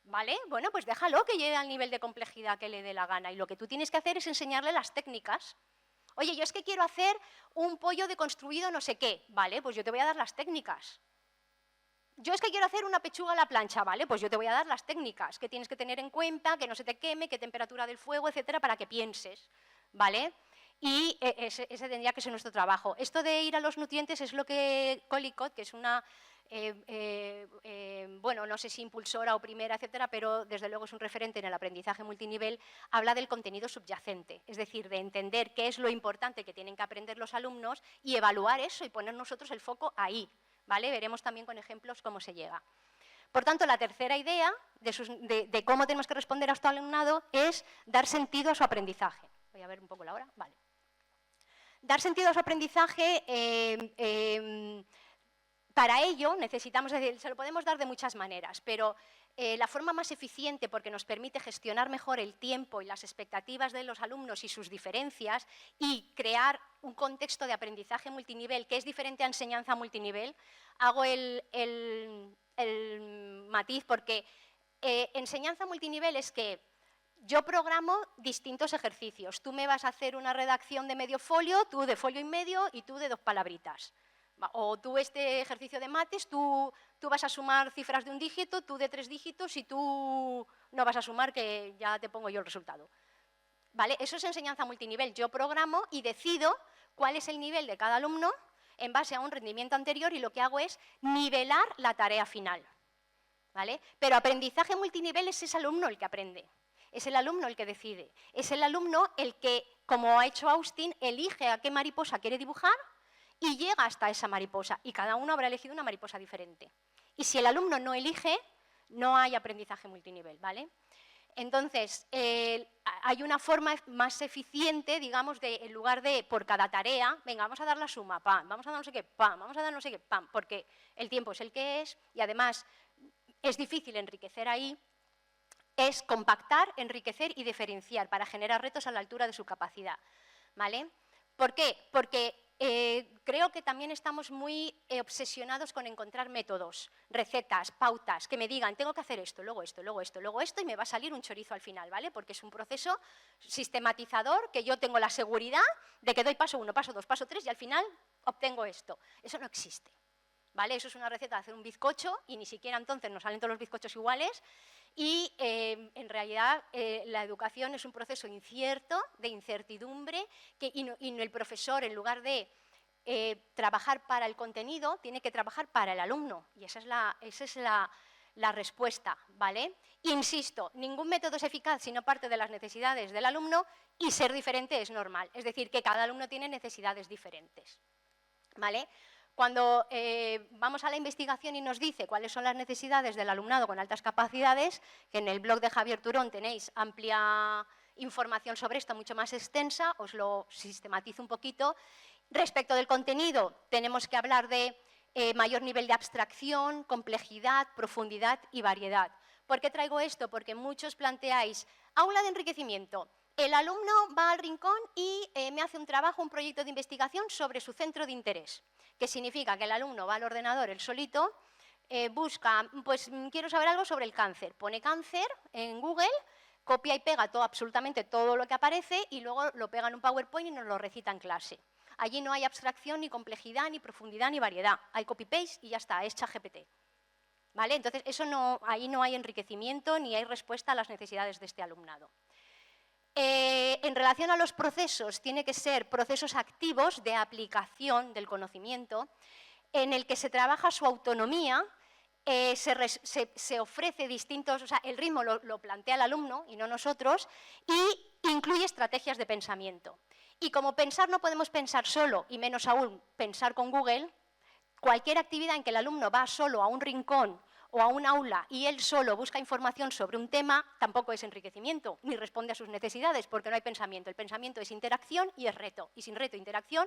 ¿Vale? Bueno, pues déjalo que llegue al nivel de complejidad que le dé la gana. Y lo que tú tienes que hacer es enseñarle las técnicas. Oye, yo es que quiero hacer un pollo deconstruido no sé qué. Vale, pues yo te voy a dar las técnicas. Yo es que quiero hacer una pechuga a la plancha, ¿vale? Pues yo te voy a dar las técnicas que tienes que tener en cuenta, que no se te queme, qué temperatura del fuego, etcétera, para que pienses, ¿vale? Y ese tendría que ser nuestro trabajo. Esto de ir a los nutrientes es lo que Collicott, que es una, bueno, no sé si impulsora o primera, etcétera, pero desde luego es un referente en el aprendizaje multinivel, habla del contenido subyacente, es decir, de entender qué es lo importante que tienen que aprender los alumnos y evaluar eso y poner nosotros el foco ahí, ¿vale? Veremos también con ejemplos cómo se llega. Por tanto, la tercera idea de cómo tenemos que responder a este alumnado es dar sentido a su aprendizaje. Voy a ver un poco la hora. Vale. Dar sentido a su aprendizaje, para ello necesitamos, es decir, se lo podemos dar de muchas maneras, pero la forma más eficiente, porque nos permite gestionar mejor el tiempo y las expectativas de los alumnos y sus diferencias y crear un contexto de aprendizaje multinivel que es diferente a enseñanza multinivel, hago el matiz porque enseñanza multinivel es que yo programo distintos ejercicios. Tú me vas a hacer una redacción de medio folio, tú de folio y medio y tú de 2 palabritas. O tú este ejercicio de mates, tú vas a sumar cifras de 1 dígito, tú de 3 dígitos y tú no vas a sumar que ya te pongo yo el resultado. ¿vale? Eso es enseñanza multinivel. Yo programo y decido cuál es el nivel de cada alumno en base a un rendimiento anterior y lo que hago es nivelar la tarea final, ¿vale? Pero aprendizaje multinivel es ese alumno el que aprende, es el alumno el que decide, es el alumno el que, como ha hecho Austin, elige a qué mariposa quiere dibujar y llega hasta esa mariposa, y cada uno habrá elegido una mariposa diferente. Y si el alumno no elige, no hay aprendizaje multinivel, ¿vale? Entonces, hay una forma más eficiente, digamos, en lugar de por cada tarea, venga, vamos a dar la suma, pam, vamos a dar no sé qué, pam, vamos a dar no sé qué, pam, porque el tiempo es el que es y además es difícil enriquecer ahí, es compactar, enriquecer y diferenciar para generar retos a la altura de su capacidad, ¿vale? ¿Por qué? Porque creo que también estamos muy obsesionados con encontrar métodos, recetas, pautas, que me digan, tengo que hacer esto, luego esto, luego esto, luego esto, y me va a salir un chorizo al final, ¿vale? Porque es un proceso sistematizador que yo tengo la seguridad de que doy paso 1, paso 2, paso 3 y al final obtengo esto. Eso no existe, ¿vale? Eso es una receta de hacer un bizcocho y ni siquiera entonces nos salen todos los bizcochos iguales. Y en realidad la educación es un proceso incierto, de incertidumbre, y el profesor, en lugar de trabajar para el contenido, tiene que trabajar para el alumno. Y esa es la respuesta, ¿vale? Insisto, ningún método es eficaz si no parte de las necesidades del alumno, y ser diferente es normal. Es decir, que cada alumno tiene necesidades diferentes, ¿vale? Cuando vamos a la investigación y nos dice cuáles son las necesidades del alumnado con altas capacidades, que en el blog de Javier Turón tenéis amplia información sobre esto, mucho más extensa, os lo sistematizo un poquito. Respecto del contenido, tenemos que hablar de mayor nivel de abstracción, complejidad, profundidad y variedad. ¿Por qué traigo esto? Porque muchos planteáis aula de enriquecimiento. El alumno va al rincón y me hace un trabajo, un proyecto de investigación sobre su centro de interés, que significa que el alumno va al ordenador él solito, busca, pues quiero saber algo sobre el cáncer, pone cáncer en Google, copia y pega absolutamente todo lo que aparece y luego lo pega en un PowerPoint y nos lo recita en clase. Allí no hay abstracción, ni complejidad, ni profundidad, ni variedad. Hay copy-paste y ya está, es ChatGPT, ¿vale? Entonces, ahí no hay enriquecimiento ni hay respuesta a las necesidades de este alumnado. En relación a los procesos, tiene que ser procesos activos de aplicación del conocimiento, en el que se trabaja su autonomía, se ofrece distintos, o sea, el ritmo lo plantea el alumno y no nosotros, y incluye estrategias de pensamiento. Y como pensar no podemos pensar solo, y menos aún pensar con Google, cualquier actividad en que el alumno va solo a un rincón o a un aula y él solo busca información sobre un tema, tampoco es enriquecimiento, ni responde a sus necesidades, porque no hay pensamiento. El pensamiento es interacción y es reto. Y sin reto e interacción,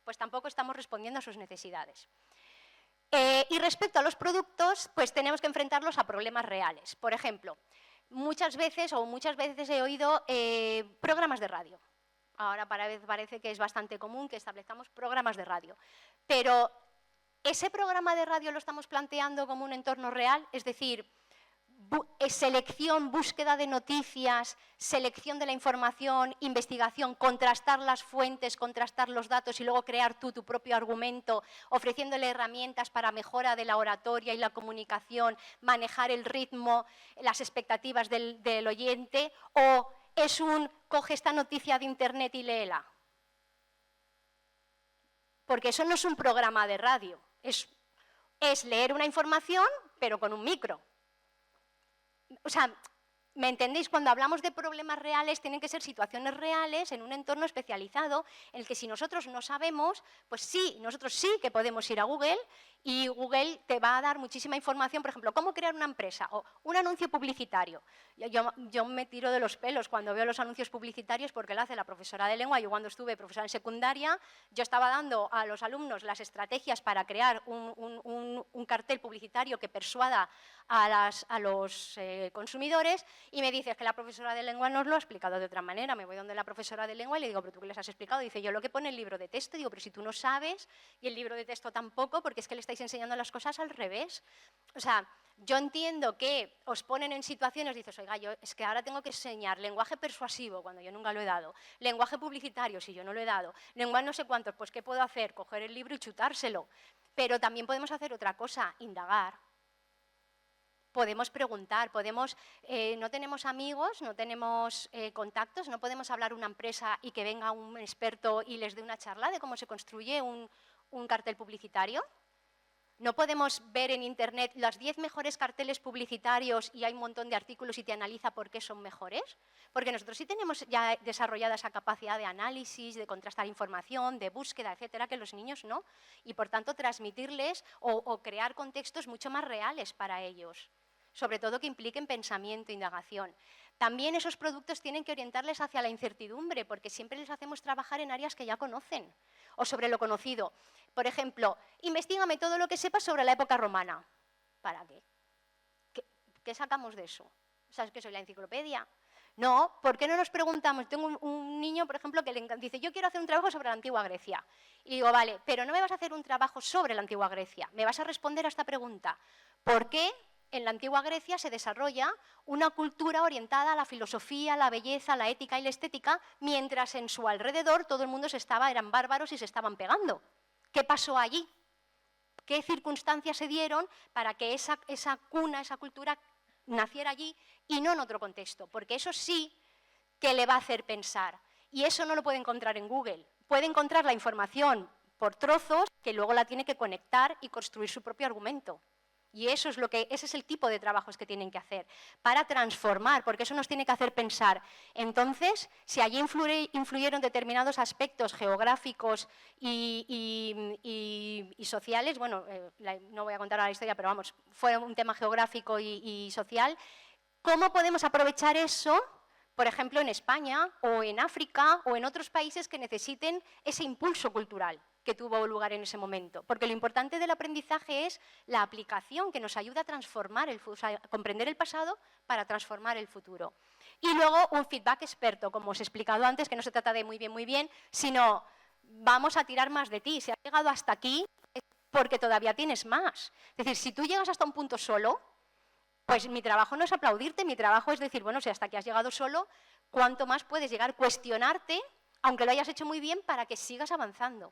pues tampoco estamos respondiendo a sus necesidades. Y respecto a los productos, pues tenemos que enfrentarlos a problemas reales. Por ejemplo, muchas veces he oído programas de radio. Ahora parece que es bastante común que establezcamos programas de radio. Pero ¿ese programa de radio lo estamos planteando como un entorno real? Es decir, selección, búsqueda de noticias, selección de la información, investigación, contrastar las fuentes, contrastar los datos y luego crear tú tu propio argumento, ofreciéndole herramientas para mejora de la oratoria y la comunicación, manejar el ritmo, las expectativas del oyente, o es coge esta noticia de internet y léela. Porque eso no es un programa de radio, es leer una información, pero con un micro. O sea, ¿me entendéis? Cuando hablamos de problemas reales, tienen que ser situaciones reales en un entorno especializado en el que si nosotros no sabemos, pues sí, nosotros sí que podemos ir a Google y Google te va a dar muchísima información, por ejemplo, cómo crear una empresa o un anuncio publicitario. Yo me tiro de los pelos cuando veo los anuncios publicitarios porque lo hace la profesora de lengua. Yo cuando estuve profesora en secundaria, yo estaba dando a los alumnos las estrategias para crear un cartel publicitario que persuada a los consumidores, y me dice que la profesora de lengua nos lo ha explicado de otra manera. Me voy donde la profesora de lengua y le digo, ¿pero tú qué les has explicado? Dice, yo lo que pone el libro de texto. Digo, pero si tú no sabes y el libro de texto tampoco, porque es que le estáis enseñando las cosas al revés. O sea, yo entiendo que os ponen en situaciones, dices, oiga, yo es que ahora tengo que enseñar lenguaje persuasivo, cuando yo nunca lo he dado, lenguaje publicitario, si yo no lo he dado, lenguaje no sé cuántos, pues ¿qué puedo hacer? Coger el libro y chutárselo. Pero también podemos hacer otra cosa, indagar. podemos preguntar, no tenemos amigos, no tenemos contactos, no podemos hablar a una empresa y que venga un experto y les dé una charla de cómo se construye un cartel publicitario. No podemos ver en Internet los 10 mejores carteles publicitarios y hay un montón de artículos y te analiza por qué son mejores. Porque nosotros sí tenemos ya desarrollada esa capacidad de análisis, de contrastar información, de búsqueda, etcétera, que los niños no. Y por tanto transmitirles o crear contextos mucho más reales para ellos. Sobre todo que impliquen pensamiento, indagación. También esos productos tienen que orientarles hacia la incertidumbre, porque siempre les hacemos trabajar en áreas que ya conocen o sobre lo conocido. Por ejemplo, investígame todo lo que sepas sobre la época romana. ¿Para qué? ¿Qué sacamos de eso? ¿Sabes que soy la enciclopedia? No, ¿por qué no nos preguntamos? Tengo un niño, por ejemplo, que dice, yo quiero hacer un trabajo sobre la antigua Grecia. Y digo, vale, pero no me vas a hacer un trabajo sobre la antigua Grecia, me vas a responder a esta pregunta. ¿Por qué en la antigua Grecia se desarrolla una cultura orientada a la filosofía, la belleza, la ética y la estética, mientras en su alrededor todo el mundo eran bárbaros y se estaban pegando? ¿Qué pasó allí? ¿Qué circunstancias se dieron para que esa cuna, esa cultura naciera allí y no en otro contexto? Porque eso sí que le va a hacer pensar. Y eso no lo puede encontrar en Google. Puede encontrar la información por trozos que luego la tiene que conectar y construir su propio argumento. Y ese es el tipo de trabajos que tienen que hacer para transformar, porque eso nos tiene que hacer pensar. Entonces, si allí influyeron determinados aspectos geográficos y sociales, bueno, no voy a contar la historia, pero vamos, fue un tema geográfico y social, ¿cómo podemos aprovechar eso, por ejemplo, en España o en África o en otros países que necesiten ese impulso cultural que tuvo lugar en ese momento? Porque lo importante del aprendizaje es la aplicación que nos ayuda a transformar a comprender el pasado para transformar el futuro. Y luego un feedback experto, como os he explicado antes, que no se trata de muy bien, sino vamos a tirar más de ti. Si has llegado hasta aquí es porque todavía tienes más. Es decir, si tú llegas hasta un punto solo, pues mi trabajo no es aplaudirte, mi trabajo es decir, bueno, si hasta aquí has llegado solo, ¿cuánto más puedes llegar? Cuestionarte, aunque lo hayas hecho muy bien, para que sigas avanzando.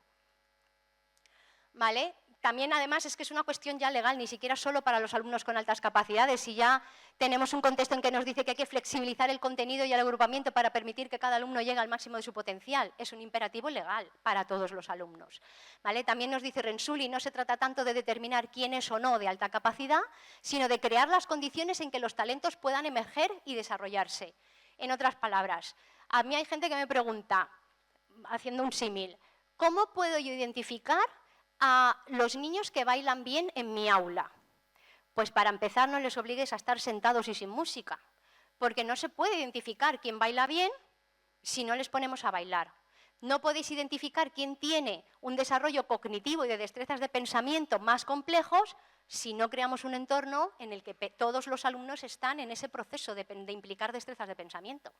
¿Vale? También, además, es que es una cuestión ya legal, ni siquiera solo para los alumnos con altas capacidades. Si ya tenemos un contexto en que nos dice que hay que flexibilizar el contenido y el agrupamiento para permitir que cada alumno llegue al máximo de su potencial, es un imperativo legal para todos los alumnos. ¿Vale? También nos dice Rensuli, no se trata tanto de determinar quién es o no de alta capacidad, sino de crear las condiciones en que los talentos puedan emerger y desarrollarse. En otras palabras, a mí hay gente que me pregunta, haciendo un símil, ¿cómo puedo yo identificar a los niños que bailan bien en mi aula? Pues para empezar no les obligues a estar sentados y sin música, porque no se puede identificar quién baila bien si no les ponemos a bailar. No podéis identificar quién tiene un desarrollo cognitivo y de destrezas de pensamiento más complejos si no creamos un entorno en el que todos los alumnos están en ese proceso de implicar destrezas de pensamiento.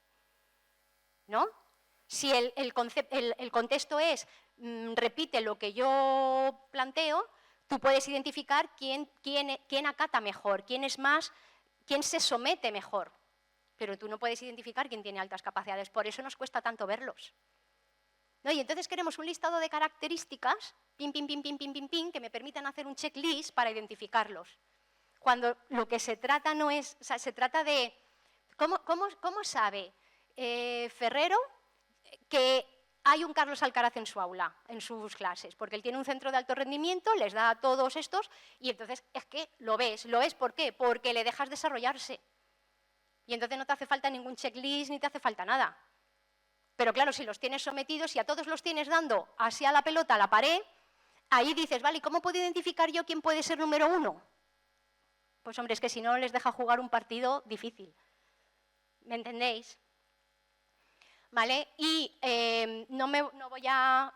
¿No? Si el contexto es repite lo que yo planteo, tú puedes identificar quién acata mejor, quién se somete mejor, pero tú no puedes identificar quién tiene altas capacidades, por eso nos cuesta tanto verlos. ¿No? Y entonces queremos un listado de características, pim, que me permitan hacer un checklist para identificarlos. Cuando lo que se trata no es, o sea, se trata de, ¿cómo sabe Ferrero que hay un Carlos Alcaraz en su aula, en sus clases? Porque él tiene un centro de alto rendimiento, les da a todos estos, y entonces es que lo ves. ¿Por qué? Porque le dejas desarrollarse. Y entonces no te hace falta ningún checklist, ni te hace falta nada. Pero claro, si los tienes sometidos, si a todos los tienes dando así a la pelota, a la pared, ahí dices, vale, ¿y cómo puedo identificar yo quién puede ser número uno? Pues hombre, es que si no les deja jugar un partido difícil. ¿Me entendéis? ¿Vale? Y no voy a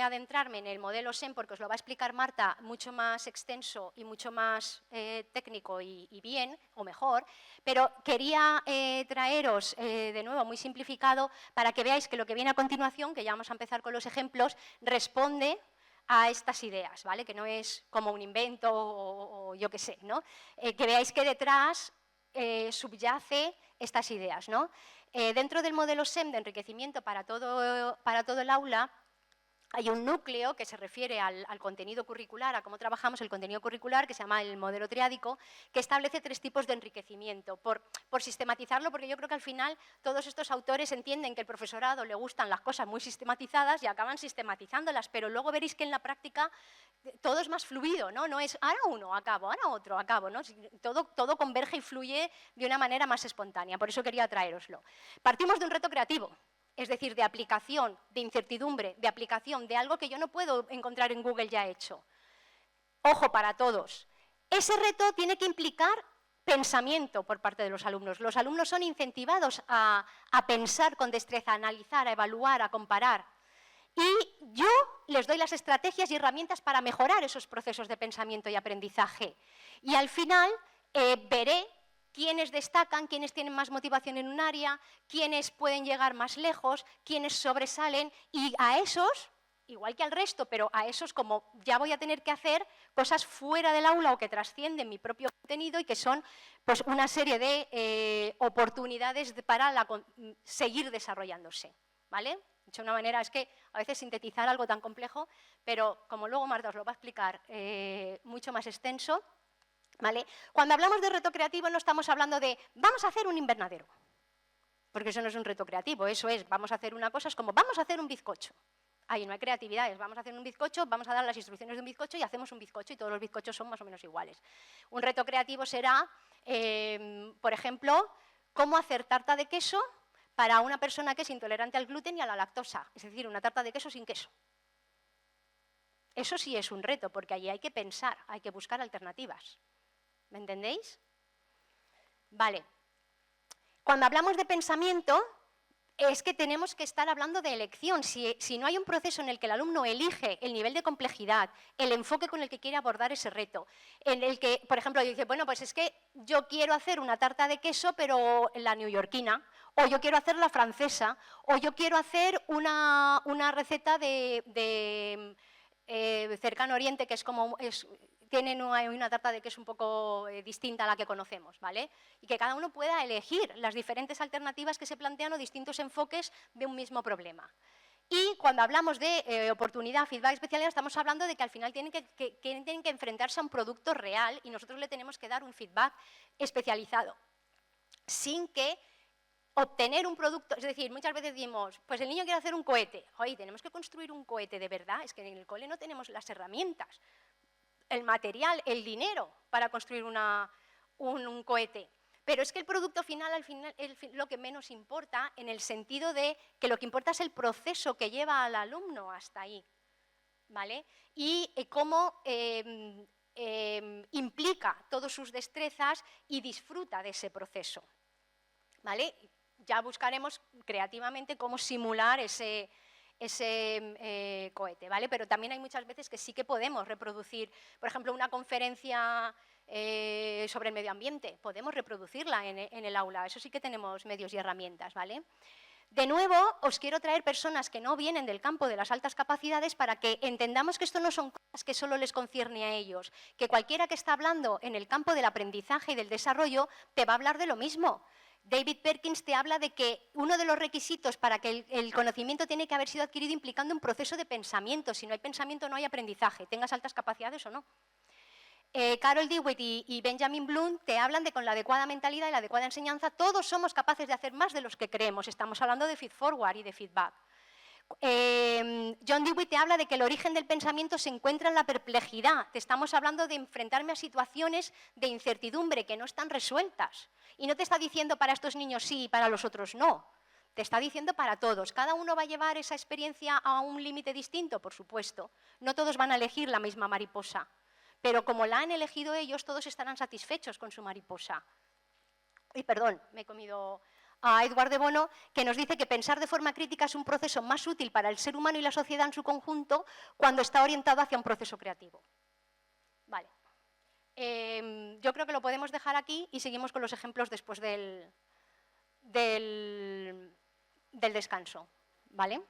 adentrarme en el modelo SEM porque os lo va a explicar Marta mucho más extenso y mucho más técnico y bien, o mejor, pero quería traeros de nuevo muy simplificado para que veáis que lo que viene a continuación, que ya vamos a empezar con los ejemplos, responde a estas ideas, ¿vale? Que no es como un invento o yo qué sé, ¿no? Que veáis que detrás subyace estas ideas, ¿no? Dentro del modelo SEM de enriquecimiento para todo el aula, hay un núcleo que se refiere al contenido curricular, a cómo trabajamos el contenido curricular, que se llama el modelo triádico, que establece 3 tipos de enriquecimiento. Por sistematizarlo, porque yo creo que al final todos estos autores entienden que al profesorado le gustan las cosas muy sistematizadas y acaban sistematizándolas, pero luego veréis que en la práctica todo es más fluido, ¿no? No es ahora uno, acabo, ahora otro, acabo, ¿no? Todo converge y fluye de una manera más espontánea, por eso quería traéroslo. Partimos de un reto creativo. Es decir, de aplicación, de incertidumbre, de aplicación, de algo que yo no puedo encontrar en Google ya hecho. Ojo para todos, ese reto tiene que implicar pensamiento por parte de los alumnos. Los alumnos son incentivados a pensar con destreza, a analizar, a evaluar, a comparar. Y yo les doy las estrategias y herramientas para mejorar esos procesos de pensamiento y aprendizaje. Y al final veré quiénes destacan, quiénes tienen más motivación en un área, quiénes pueden llegar más lejos, quiénes sobresalen, y a esos, igual que al resto, pero a esos como ya voy a tener que hacer cosas fuera del aula o que trascienden mi propio contenido y que son pues, una serie de oportunidades para seguir desarrollándose, ¿vale? De una manera, es que a veces sintetizar algo tan complejo, pero como luego Marta os lo va a explicar mucho más extenso, ¿vale? Cuando hablamos de reto creativo no estamos hablando de vamos a hacer un invernadero, porque eso no es un reto creativo, eso es vamos a hacer una cosa, es como vamos a hacer un bizcocho. Ahí no hay creatividad, es vamos a hacer un bizcocho, vamos a dar las instrucciones de un bizcocho y hacemos un bizcocho y todos los bizcochos son más o menos iguales. Un reto creativo será, por ejemplo, cómo hacer tarta de queso para una persona que es intolerante al gluten y a la lactosa, es decir, una tarta de queso sin queso. Eso sí es un reto, porque allí hay que pensar, hay que buscar alternativas. ¿Me entendéis? Vale. Cuando hablamos de pensamiento, es que tenemos que estar hablando de elección. Si no hay un proceso en el que el alumno elige el nivel de complejidad, el enfoque con el que quiere abordar ese reto, en el que, por ejemplo, dice, bueno, pues es que yo quiero hacer una tarta de queso, pero la neoyorquina, o yo quiero hacer la francesa, o yo quiero hacer una receta de Cercano Oriente, que es como... tienen una tarta de queso un poco distinta a la que conocemos, ¿vale? Y que cada uno pueda elegir las diferentes alternativas que se plantean o distintos enfoques de un mismo problema. Y cuando hablamos de oportunidad, feedback, especialidad, estamos hablando de que al final tienen que enfrentarse a un producto real y nosotros le tenemos que dar un feedback especializado, sin que obtener un producto, es decir, muchas veces decimos, pues el niño quiere hacer un cohete, oye, tenemos que construir un cohete de verdad, es que en el cole no tenemos las herramientas, el material, el dinero para construir un cohete. Pero es que el producto final, al final, es lo que menos importa, en el sentido de que lo que importa es el proceso que lleva al alumno hasta ahí, ¿vale? Y cómo implica todas sus destrezas y disfruta de ese proceso, ¿vale? Ya buscaremos creativamente cómo simular ese cohete, ¿vale? Pero también hay muchas veces que sí que podemos reproducir, por ejemplo, una conferencia sobre el medio ambiente, podemos reproducirla en el aula, eso sí que tenemos medios y herramientas, ¿vale? De nuevo, os quiero traer personas que no vienen del campo de las altas capacidades para que entendamos que esto no son cosas que solo les concierne a ellos, que cualquiera que está hablando en el campo del aprendizaje y del desarrollo te va a hablar de lo mismo. David Perkins te habla de que uno de los requisitos para que el conocimiento tiene que haber sido adquirido implicando un proceso de pensamiento. Si no hay pensamiento, no hay aprendizaje, tengas altas capacidades o no. Carol Dweck y Benjamin Bloom te hablan de con la adecuada mentalidad y la adecuada enseñanza todos somos capaces de hacer más de los que creemos. Estamos hablando de feed-forward y de feedback. John Dewey te habla de que el origen del pensamiento se encuentra en la perplejidad. Te estamos hablando de enfrentarme a situaciones de incertidumbre que no están resueltas. Y no te está diciendo para estos niños sí y para los otros no. Te está diciendo para todos. ¿Cada uno va a llevar esa experiencia a un límite distinto? Por supuesto. No todos van a elegir la misma mariposa. Pero como la han elegido ellos, todos estarán satisfechos con su mariposa. Y perdón, me he comido a Edward de Bono, que nos dice que pensar de forma crítica es un proceso más útil para el ser humano y la sociedad en su conjunto cuando está orientado hacia un proceso creativo. Vale. Yo creo que lo podemos dejar aquí y seguimos con los ejemplos después del descanso. ¿Vale?